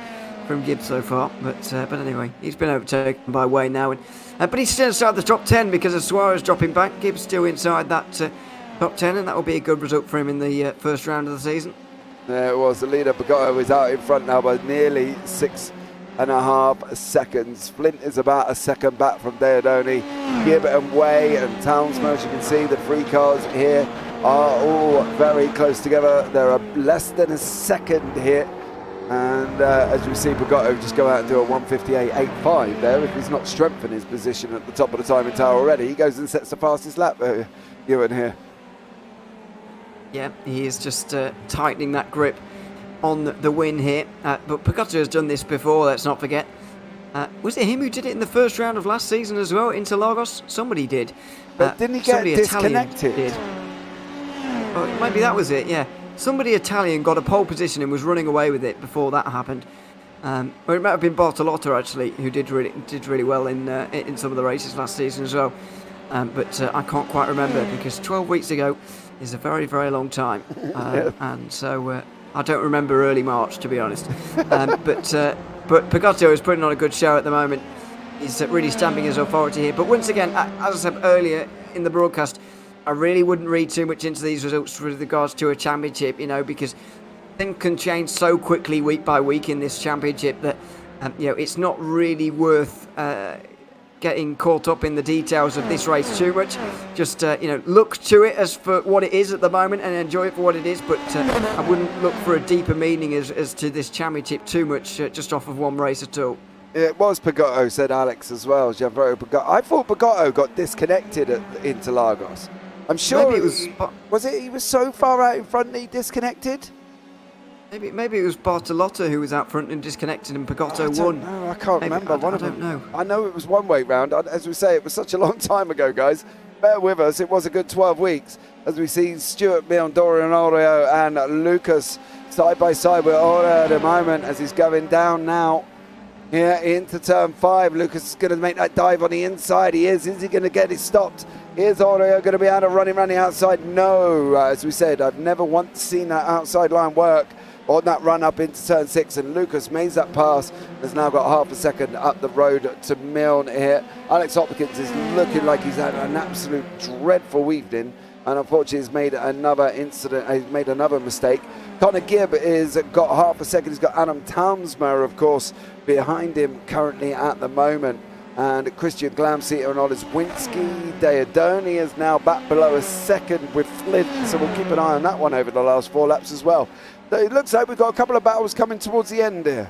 Gibbs so far. But anyway, he's been overtaken by Way now, but he's still inside the top 10 because of Suarez dropping back. Gibbs still inside that top 10, and that will be a good result for him in the first round of the season. There it was. The leader, Bogotto, is out in front now by nearly 6.5 seconds. Flint is about a second back from Deodoni. Gibb and Way and Townsman, as you can see, the three cars here are all very close together. There are less than a second here And as we see Pagotto just go out and do a 1:58.85 there, if he's not strengthened his position at the top of the timing tower already, he goes and sets the fastest lap, Ewan here. Yeah, he is just tightening that grip on the win here. But Pagotto has done this before, let's not forget. Was it him who did it in the first round of last season as well, Interlagos? Somebody did. But didn't he get disconnected? Did. Oh, maybe that was it, yeah. Somebody Italian got a pole position and was running away with it before that happened. Or it might have been Bartolotta actually, who did really well in some of the races last season as well. But I can't quite remember because 12 weeks ago is a very, very long time, and so I don't remember early March, to be honest. But Pagotto is putting on a good show at the moment. He's really stamping his authority here. But once again, as I said earlier in the broadcast, I really wouldn't read too much into these results with regards to a championship, because things can change so quickly week by week in this championship that it's not really worth getting caught up in the details of this race too much. Just look to it as for what it is at the moment and enjoy it for what it is, but I wouldn't look for a deeper meaning as to this championship too much just off of one race at all. It was Pagotto, said Alex as well. Pagotto. I thought Pagotto got disconnected at Interlagos. I'm sure maybe it was it he was so far out in front that he disconnected? Maybe it was Bartolotta who was out front and disconnected and Pagotto won. No, I can't remember. I don't know. I know it was one way round. As we say, it was such a long time ago, guys. Bear with us. It was a good 12 weeks. As we see Stuart Milne, Dorian Oreo and Lucas side by side with Oreo at the moment as he's going down now. Here into turn 5. Lucas is going to make that dive on the inside. He is. Is he going to get it stopped? Is Oreo going to be able to run him around the outside? No. As we said, I've never once seen that outside line work on that run up into turn 6, and Lucas makes that pass. Has now got half a second up the road to Milne here. Alex Hopkins is looking like he's had an absolute dreadful evening, and unfortunately he's made another incident. He's made another mistake. Connor Gibb is got half a second. He's got Adam Townsmer, of course, behind him currently at the moment. And Christian Glamseater and Olis Winsky. Deodoni is now back below a second with Flint, so we'll keep an eye on that one over the last 4 laps as well. So it looks like we've got a couple of battles coming towards the end here.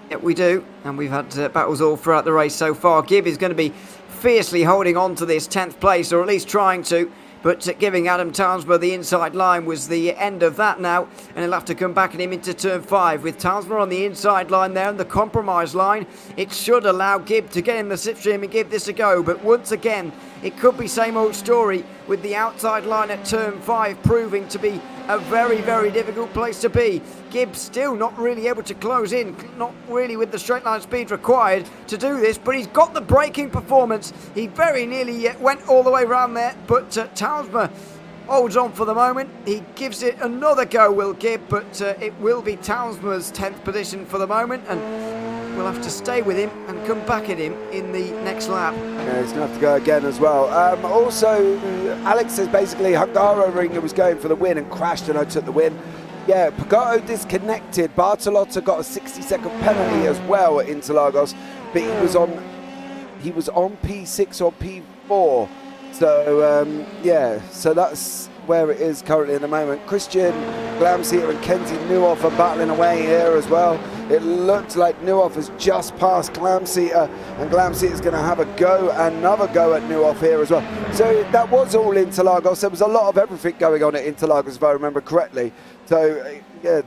Yeah, we do, and we've had battles all throughout the race so far. Gibb is going to be fiercely holding on to this 10th place, or at least trying to. But giving Adam Townsmer the inside line was the end of that now, and he'll have to come back at him into turn 5 with Townsmer on the inside line there and the compromise line. It should allow Gibb to get in the slipstream and give this a go, but once again it could be same old story with the outside line at turn 5 proving to be a very, very difficult place to be. Gibb still not really able to close in, not really with the straight line speed required to do this, but he's got the braking performance. He very nearly went all the way around there, but Townsmer holds on for the moment. He gives it another go, will Gibb, but it will be Townsmer's 10th position for the moment, and we'll have to stay with him and come back at him in the next lap. Yeah, he's going to have to go again as well. Also, Alex says basically Hungaroring was going for the win and crashed, and I took the win. Yeah, Pagotto disconnected. Bartolotta got a 60-second penalty as well at Interlagos, but he was on P6 or P4. So so that's where it is currently at the moment. Christian Glamseater and Kenzie Neuhoff are battling away here as well. It looks like Neuhoff has just passed Glamseater, and Glamseater is going to have another go at Neuhoff here as well. So that was all Interlagos. There was a lot of everything going on at Interlagos, if I remember correctly. So yeah,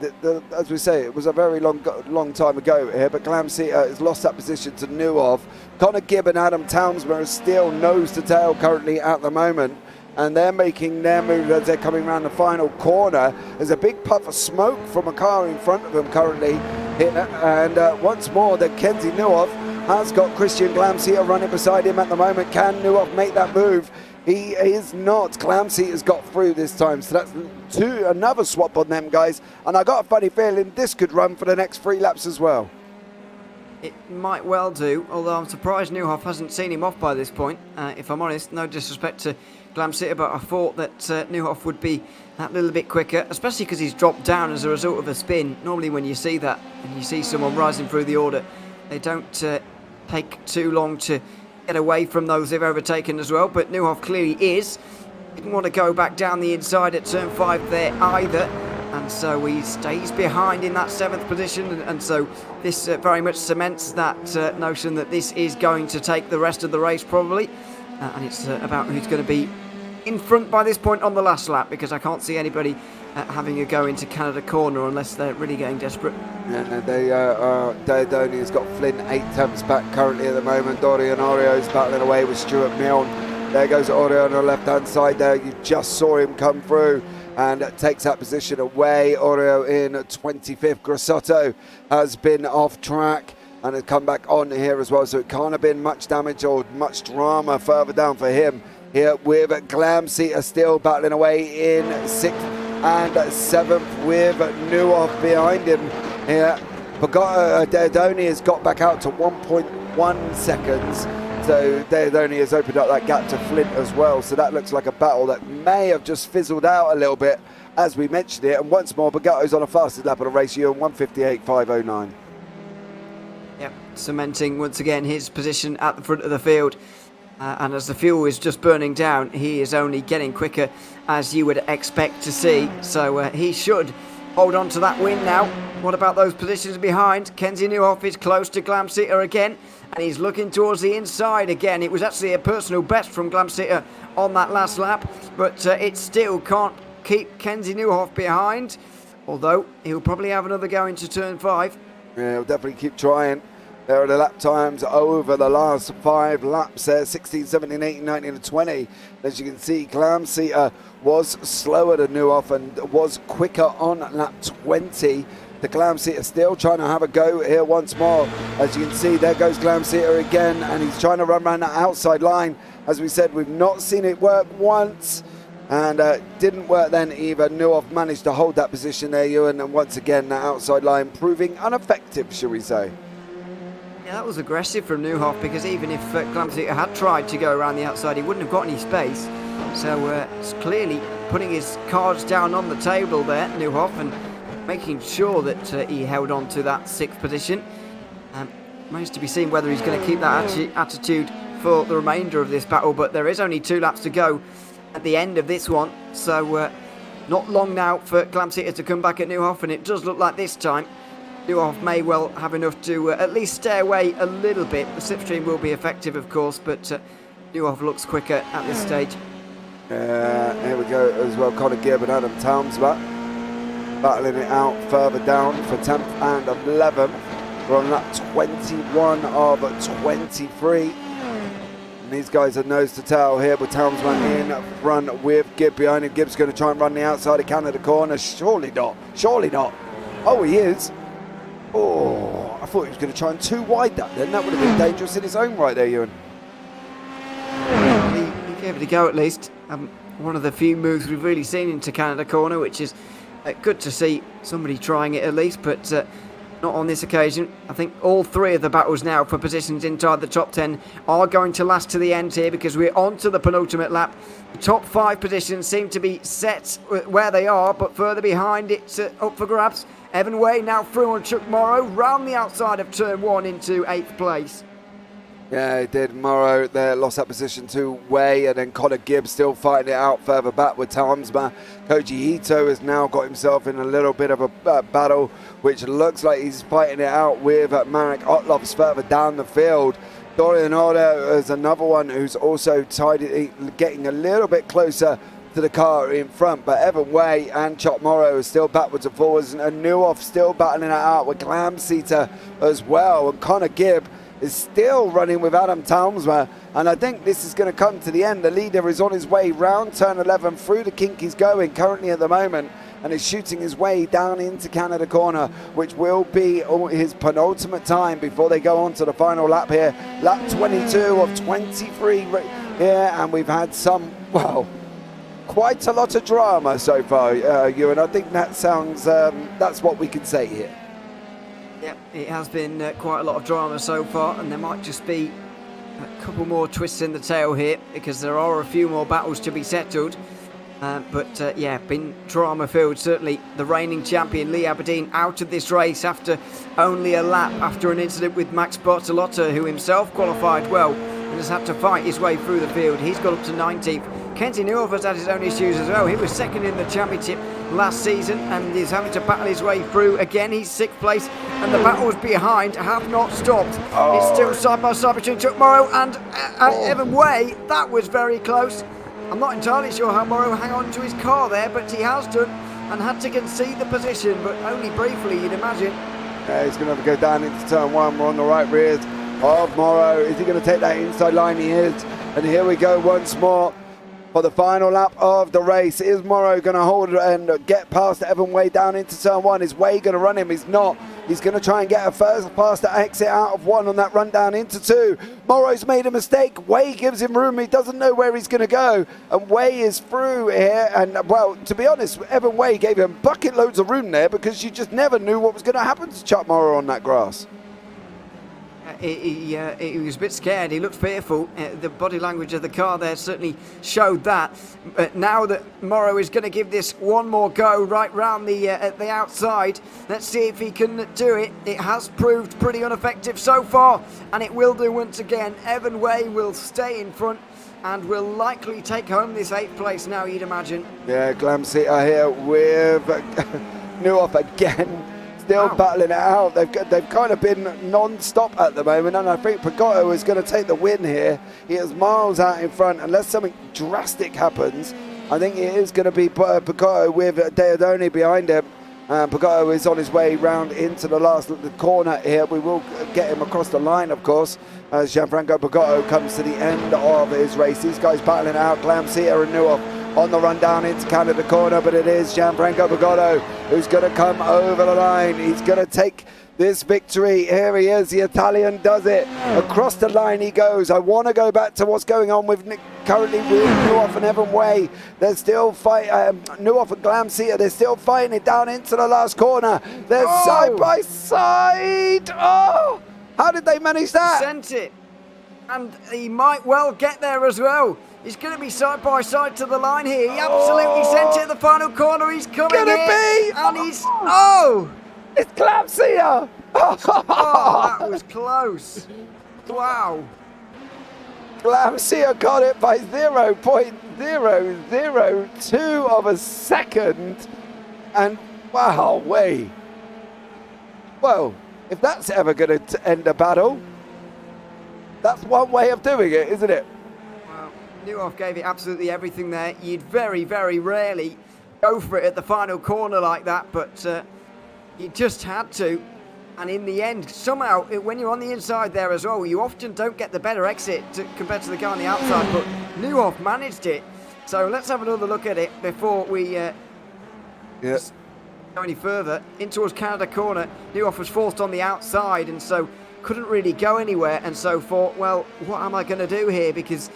as we say, it was a very long time ago here, but Glamseater has lost that position to Neuhoff. Connor Gibb and Adam Townsmer are still nose to tail currently at the moment, and they're making their move as they're coming around the final corner. There's a big puff of smoke from a car in front of them currently here, and once more that Kenzie Neuhoff has got Christian Glamseater running beside him at the moment. Can Neuhoff make that move? He is not. Glamseater's got through this time, so that's another swap on them guys, and I got a funny feeling this could run for the next 3 laps as well. It might well do, although I'm surprised Neuhoff hasn't seen him off by this point. If I'm honest, no disrespect to Glamseater, but I thought that Neuhoff would be that little bit quicker, especially because he's dropped down as a result of a spin. Normally when you see that and you see someone rising through the order, they don't take too long to get away from those they've overtaken as well, but Neuhoff clearly is. Didn't want to go back down the inside at turn 5 there either. and so he stays behind in that 7th position, and so this very much cements that notion that this is going to take the rest of the race probably, and it's about who's going to be in front by this point on the last lap, because I can't see anybody having a go into Canada Corner unless they're really getting desperate. And Dodoni has got Flynn 8/10 back currently at the moment. Dorian Orio's battling away with Stuart Milne. There goes Oreo on the left-hand side there. You just saw him come through and takes that position away. Oreo in 25th. Grasotto has been off track and has come back on here as well. So it can't have been much damage or much drama further down for him. Here with Glamseater still battling away in 6th and 7th with Nuoff behind him here. Deodoni has got back out to 1.1 seconds. So Deodoni has opened up that gap to Flint as well. So that looks like a battle that may have just fizzled out a little bit as we mentioned it. And once more, Bagatto's on the fastest lap of the race, Ewan, 1:58.509. Yep, cementing once again his position at the front of the field. And as the fuel is just burning down, he is only getting quicker, as you would expect to see. So he should hold on to that win now. What about those positions behind? Kenzie Newhoff is close to Glamseater again, and he's looking towards the inside again. It was actually a personal best from Glamseater on that last lap, but it still can't keep Kenzie Newhoff behind, although he'll probably have another go into turn 5. Yeah, he'll definitely keep trying. There are the lap times over the last 5 laps there, 16, 17, 18, 19 and 20. As you can see, Glamseater was slower than Newhoff and was quicker on lap 20. The Glamseater still trying to have a go here once more. As you can see, there goes Glamseater again, and he's trying to run around that outside line. As we said, we've not seen it work once, and didn't work then either. Newhoff managed to hold that position there, Ewan, and once again, that outside line proving ineffective, shall we say. Yeah, that was aggressive from Newhoff, because even if Glamseater had tried to go around the outside, he wouldn't have got any space. So it's clearly putting his cards down on the table there, Newhoff, and making sure that he held on to that 6th position. Remains to be seen whether he's going to keep that attitude for the remainder of this battle, but there is only 2 laps to go at the end of this one, so not long now for Glamseater to come back at Newhoff, and it does look like this time Newhoff may well have enough to at least stay away a little bit. The slipstream will be effective, of course, but Newhoff looks quicker at this stage. Here we go as well. Conor Gibb and Adam Towns battling it out further down for 10th and 11th. We're on lap 21 of 23. And these guys are nose to tail here, but Townsman in front with Gibb behind him. Gibb's going to try and run the outside of Canada Corner. Surely not. Surely not. Oh, he is. Oh, I thought he was going to try and too wide that then. That would have been dangerous in his own right there, Ewan. He gave it a go at least. One of the few moves we've really seen into Canada Corner, which is good to see somebody trying it at least, but not on this occasion. I think all 3 of the battles now for positions inside the top 10 are going to last to the end here, because we're on to the penultimate lap. The top 5 positions seem to be set where they are, but further behind it's up for grabs. Evan Way now through on Chuck Morrow, round the outside of turn 1 into 8th place. Yeah, he did. Morrow there lost that position to Way, and then Conor Gibb still fighting it out further back with Townsma. Koji Ito has now got himself in a little bit of a battle, which looks like he's fighting it out with Marek Otlovs further down the field. Dorian Order is another one who's also getting a little bit closer to the car in front, but Evan Way and Chop Morrow are still backwards and forwards, and Newhoff still battling it out with Glamseater as well, and Conor Gibb is still running with Adam Townsma, and I think this is going to come to the end. The leader is on his way round turn 11 through the kink he's going currently at the moment, and is shooting his way down into Canada Corner, which will be his penultimate time before they go on to the final lap here. Lap 22 of 23 here, and we've had some, well, quite a lot of drama so far, Ewan. I think that sounds, that's what we can say here. Yep, it has been quite a lot of drama so far, and there might just be a couple more twists in the tail here, because there are a few more battles to be settled. But yeah, been drama filled. Certainly the reigning champion Lee Aberdeen out of this race after only a lap after an incident with Max Bartolotta, who himself qualified well and has had to fight his way through the field. He's got up to 19th. Kenzie Newell has had his own issues as well. He was second in the championship last season and is having to battle his way through again. He's 6th place, and the battles behind have not stopped. It's still side by side between Chuck Morrow and Evan Way. That was very close. I'm not entirely sure how Morrow hung on to his car there, but he has done and had to concede the position, but only briefly, you'd imagine. Yeah, he's going to have to go down into turn 1. We're on the right rears of Morrow. Is he going to take that inside line? He is. And here we go once more for the final lap of the race. Is Morrow going to hold and get past Evan Way down into turn 1? Is Way going to run him? He's not. He's going to try and get a faster exit out of 1 on that run down into 2. Morrow's made a mistake. Way gives him room. He doesn't know where he's going to go. And Way is through here. And, well, to be honest, Evan Way gave him bucket loads of room there because you just never knew what was going to happen to Chuck Morrow on that grass. He was a bit scared. He looked fearful. The body language of the car there certainly showed that. But now that Morrow is going to give this one more go right round the outside, let's see if he can do it. It has proved pretty ineffective so far, and it will do once again. Evan Way will stay in front and will likely take home this 8th place now, you'd imagine. Yeah, Glamseter here with Newhoff again. Still battling it out. They've kind of been non-stop at the moment, and I think Pagotto is going to take the win here. He is miles out in front. Unless something drastic happens, I think it is going to be Pagotto with Deodoni behind him. Pagotto is on his way round into the last corner here. We will get him across the line, of course, as Gianfranco Pagotto comes to the end of his race. These guys battling it out. Glamseter and Newhoff on the run down into Canada corner, but it is Gianfranco Pagotto who's going to come over the line. He's going to take this victory. Here he is. The Italian does it. Across the line he goes. I want to go back to what's going on with currently with Newhoff and Evan Way. They're still fighting. Newhoff and Glamseter, they're still fighting it down into the last corner. They're side by side. Oh, how did they manage that? Sent it. And he might well get there as well. He's going to be side by side to the line here. He absolutely sent it at the final corner. He's coming in. And he's... It's Glamseter! Oh, that was close. Wow. Glamseter got it by 0.002 of a second. And wow, Way. Well, if that's ever going to end a battle, that's one way of doing it, isn't it? Newhoff gave it absolutely everything there. You'd very, very rarely go for it at the final corner like that, but he just had to. And in the end, somehow, when you're on the inside there as well, you often don't get the better exit compared to the guy on the outside, but Newhoff managed it. So let's have another look at it before we go any further. In towards Canada corner, Newhoff was forced on the outside and so couldn't really go anywhere, and so thought, well, what am I going to do here? Because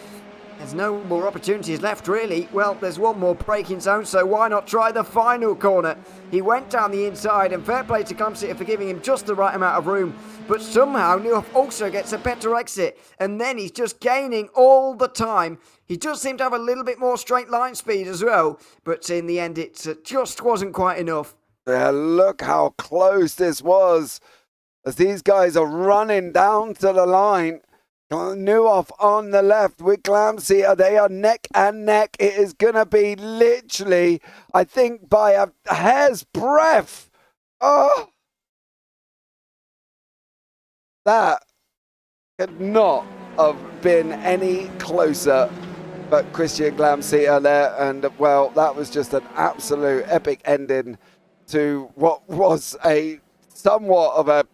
there's no more opportunities left, really. Well, there's one more braking zone, so why not try the final corner? He went down the inside, and fair play to Glamseter for giving him just the right amount of room. But somehow, Newhoff also gets a better exit, and then he's just gaining all the time. He just seemed to have a little bit more straight line speed as well, but in the end, it just wasn't quite enough. Yeah, look how close this was. As these guys are running down to the line. Newhoff on the left with Glamseter. They are neck and neck. It is going to be literally, I think, by a hair's breadth. Oh, that could not have been any closer. But Christian Glamseter there. And, well, that was just an absolute epic ending to what was a somewhat of a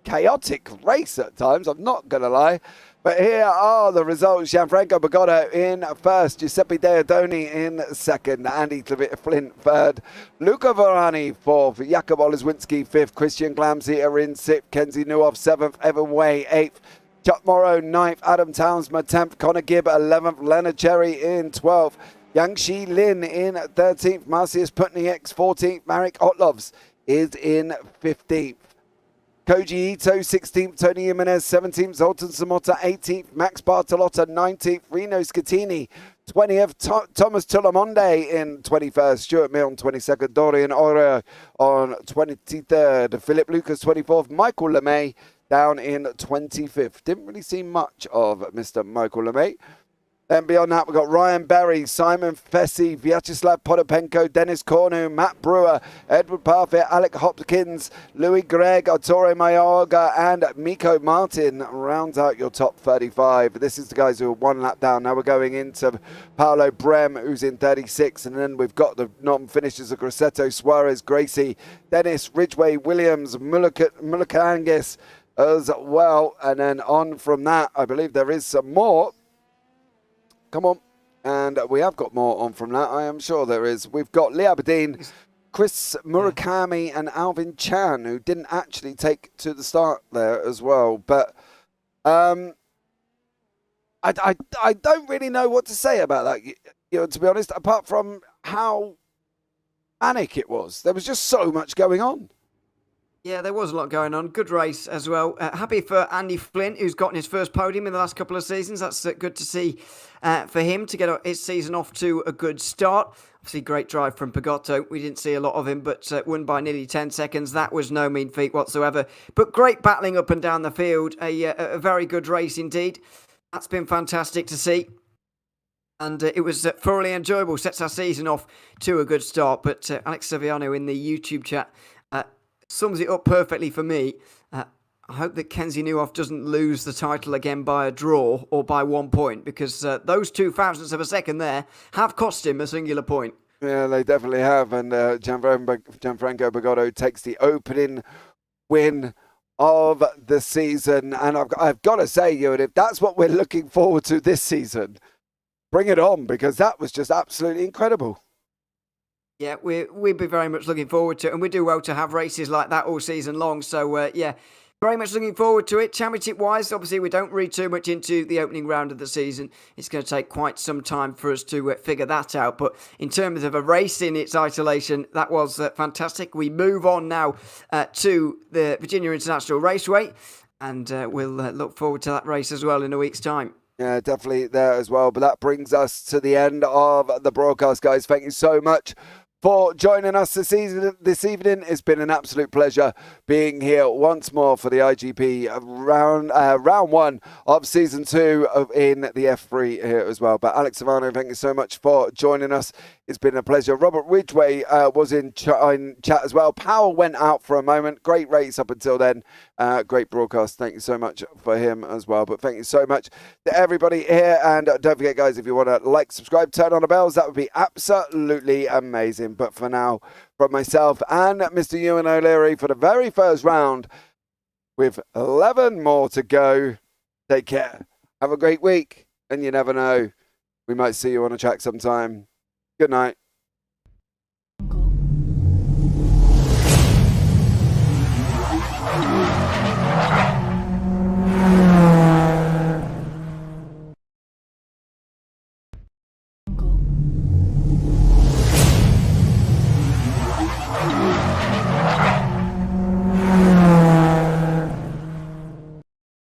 chaotic race at times. I'm not going to lie. But here are the results. Gianfranco Pagotto in first. Giuseppe Deodoni in second. Andy Flint third. Luca Varani fourth. Jakub Oleszwinski fifth. Christian Glamseter in sixth. Kenzie Newhoff seventh. Evan Way eighth. Chuck Morrow ninth. Adam Townsma 10th. Connor Gibb 11th. Leonard Cherry in 12th. Yang Shi Lin in 13th. Marcius Putnieks 14th. Marek Otlovs is in 15th. Koji Ito 16th, Tony Jimenez 17th, Zoltan Samota 18th, Max Bartolotta 19th, Rino Scattini 20th, Thomas Tulamonde in 21st, Stuart Milne 22nd, Dorian Oro on 23rd, Philip Lucas 24th, Michael LeMay down in 25th. Didn't really see much of Mr. Michael LeMay. Then beyond that, we've got Ryan Berry, Simon Fessy, Vyacheslav Podopenko, Dennis Cornu, Matt Brewer, Edward Parfitt, Alec Hopkins, Louis Gregg, Arturo Mayorga, and Miko Martin rounds out your top 35. This is the guys who are one lap down. Now we're going into Paolo Brem, who's in 36, and then we've got the non-finishers of Grosseto, Suarez, Gracie, Dennis, Ridgway, Williams, Mulukangis as well. And then on from that, I believe there is some more. Come on. And we have got more on from that. I am sure there is. We've got Lee Aberdeen, Chris Murakami, and Alvin Chan, who didn't actually take to the start there as well. But I don't really know what to say about that, to be honest, apart from how manic it was. There was just so much going on. Yeah, there was a lot going on. Good race as well. Happy for Andy Flint, who's gotten his first podium in the last couple of seasons. That's good to see for him to get his season off to a good start. Obviously, great drive from Pagotto. We didn't see a lot of him, but won by nearly 10 seconds. That was no mean feat whatsoever. But great battling up and down the field. A very good race indeed. That's been fantastic to see. And it was thoroughly enjoyable. Sets our season off to a good start. But Alex Saviano in the YouTube chat sums it up perfectly for me. I hope that Kenzie Newhoff doesn't lose the title again by a draw or by 1 point, because those 0.02 of a second there have cost him a singular point. Yeah, they definitely have. And Gianfranco Bagotto takes the opening win of the season. And I've got to say, Ewan, if that's what we're looking forward to this season, bring it on, because that was just absolutely incredible. Yeah, we'd be very much looking forward to it, and we do well to have races like that all season long. So, very much looking forward to it. Championship-wise, obviously, we don't read too much into the opening round of the season. It's going to take quite some time for us to figure that out. But in terms of a race in its isolation, that was fantastic. We move on now to the Virginia International Raceway, and we'll look forward to that race as well in a week's time. Yeah, definitely there as well. But that brings us to the end of the broadcast, guys. Thank you so much for joining us this evening. It's been an absolute pleasure being here once more for the IGP round one of season 2 in the F3 here as well. But Alex Savano, thank you so much for joining us. It's been a pleasure. Robert Ridgway was in chat as well. Power went out for a moment. Great race up until then. Great broadcast. Thank you so much for him as well. But thank you so much to everybody here. And don't forget, guys, if you want to like, subscribe, turn on the bells, that would be absolutely amazing. But for now, from myself and Mr. Ewan O'Leary for the very first round, with 11 more to go, take care. Have a great week. And you never know, we might see you on a track sometime. Good night.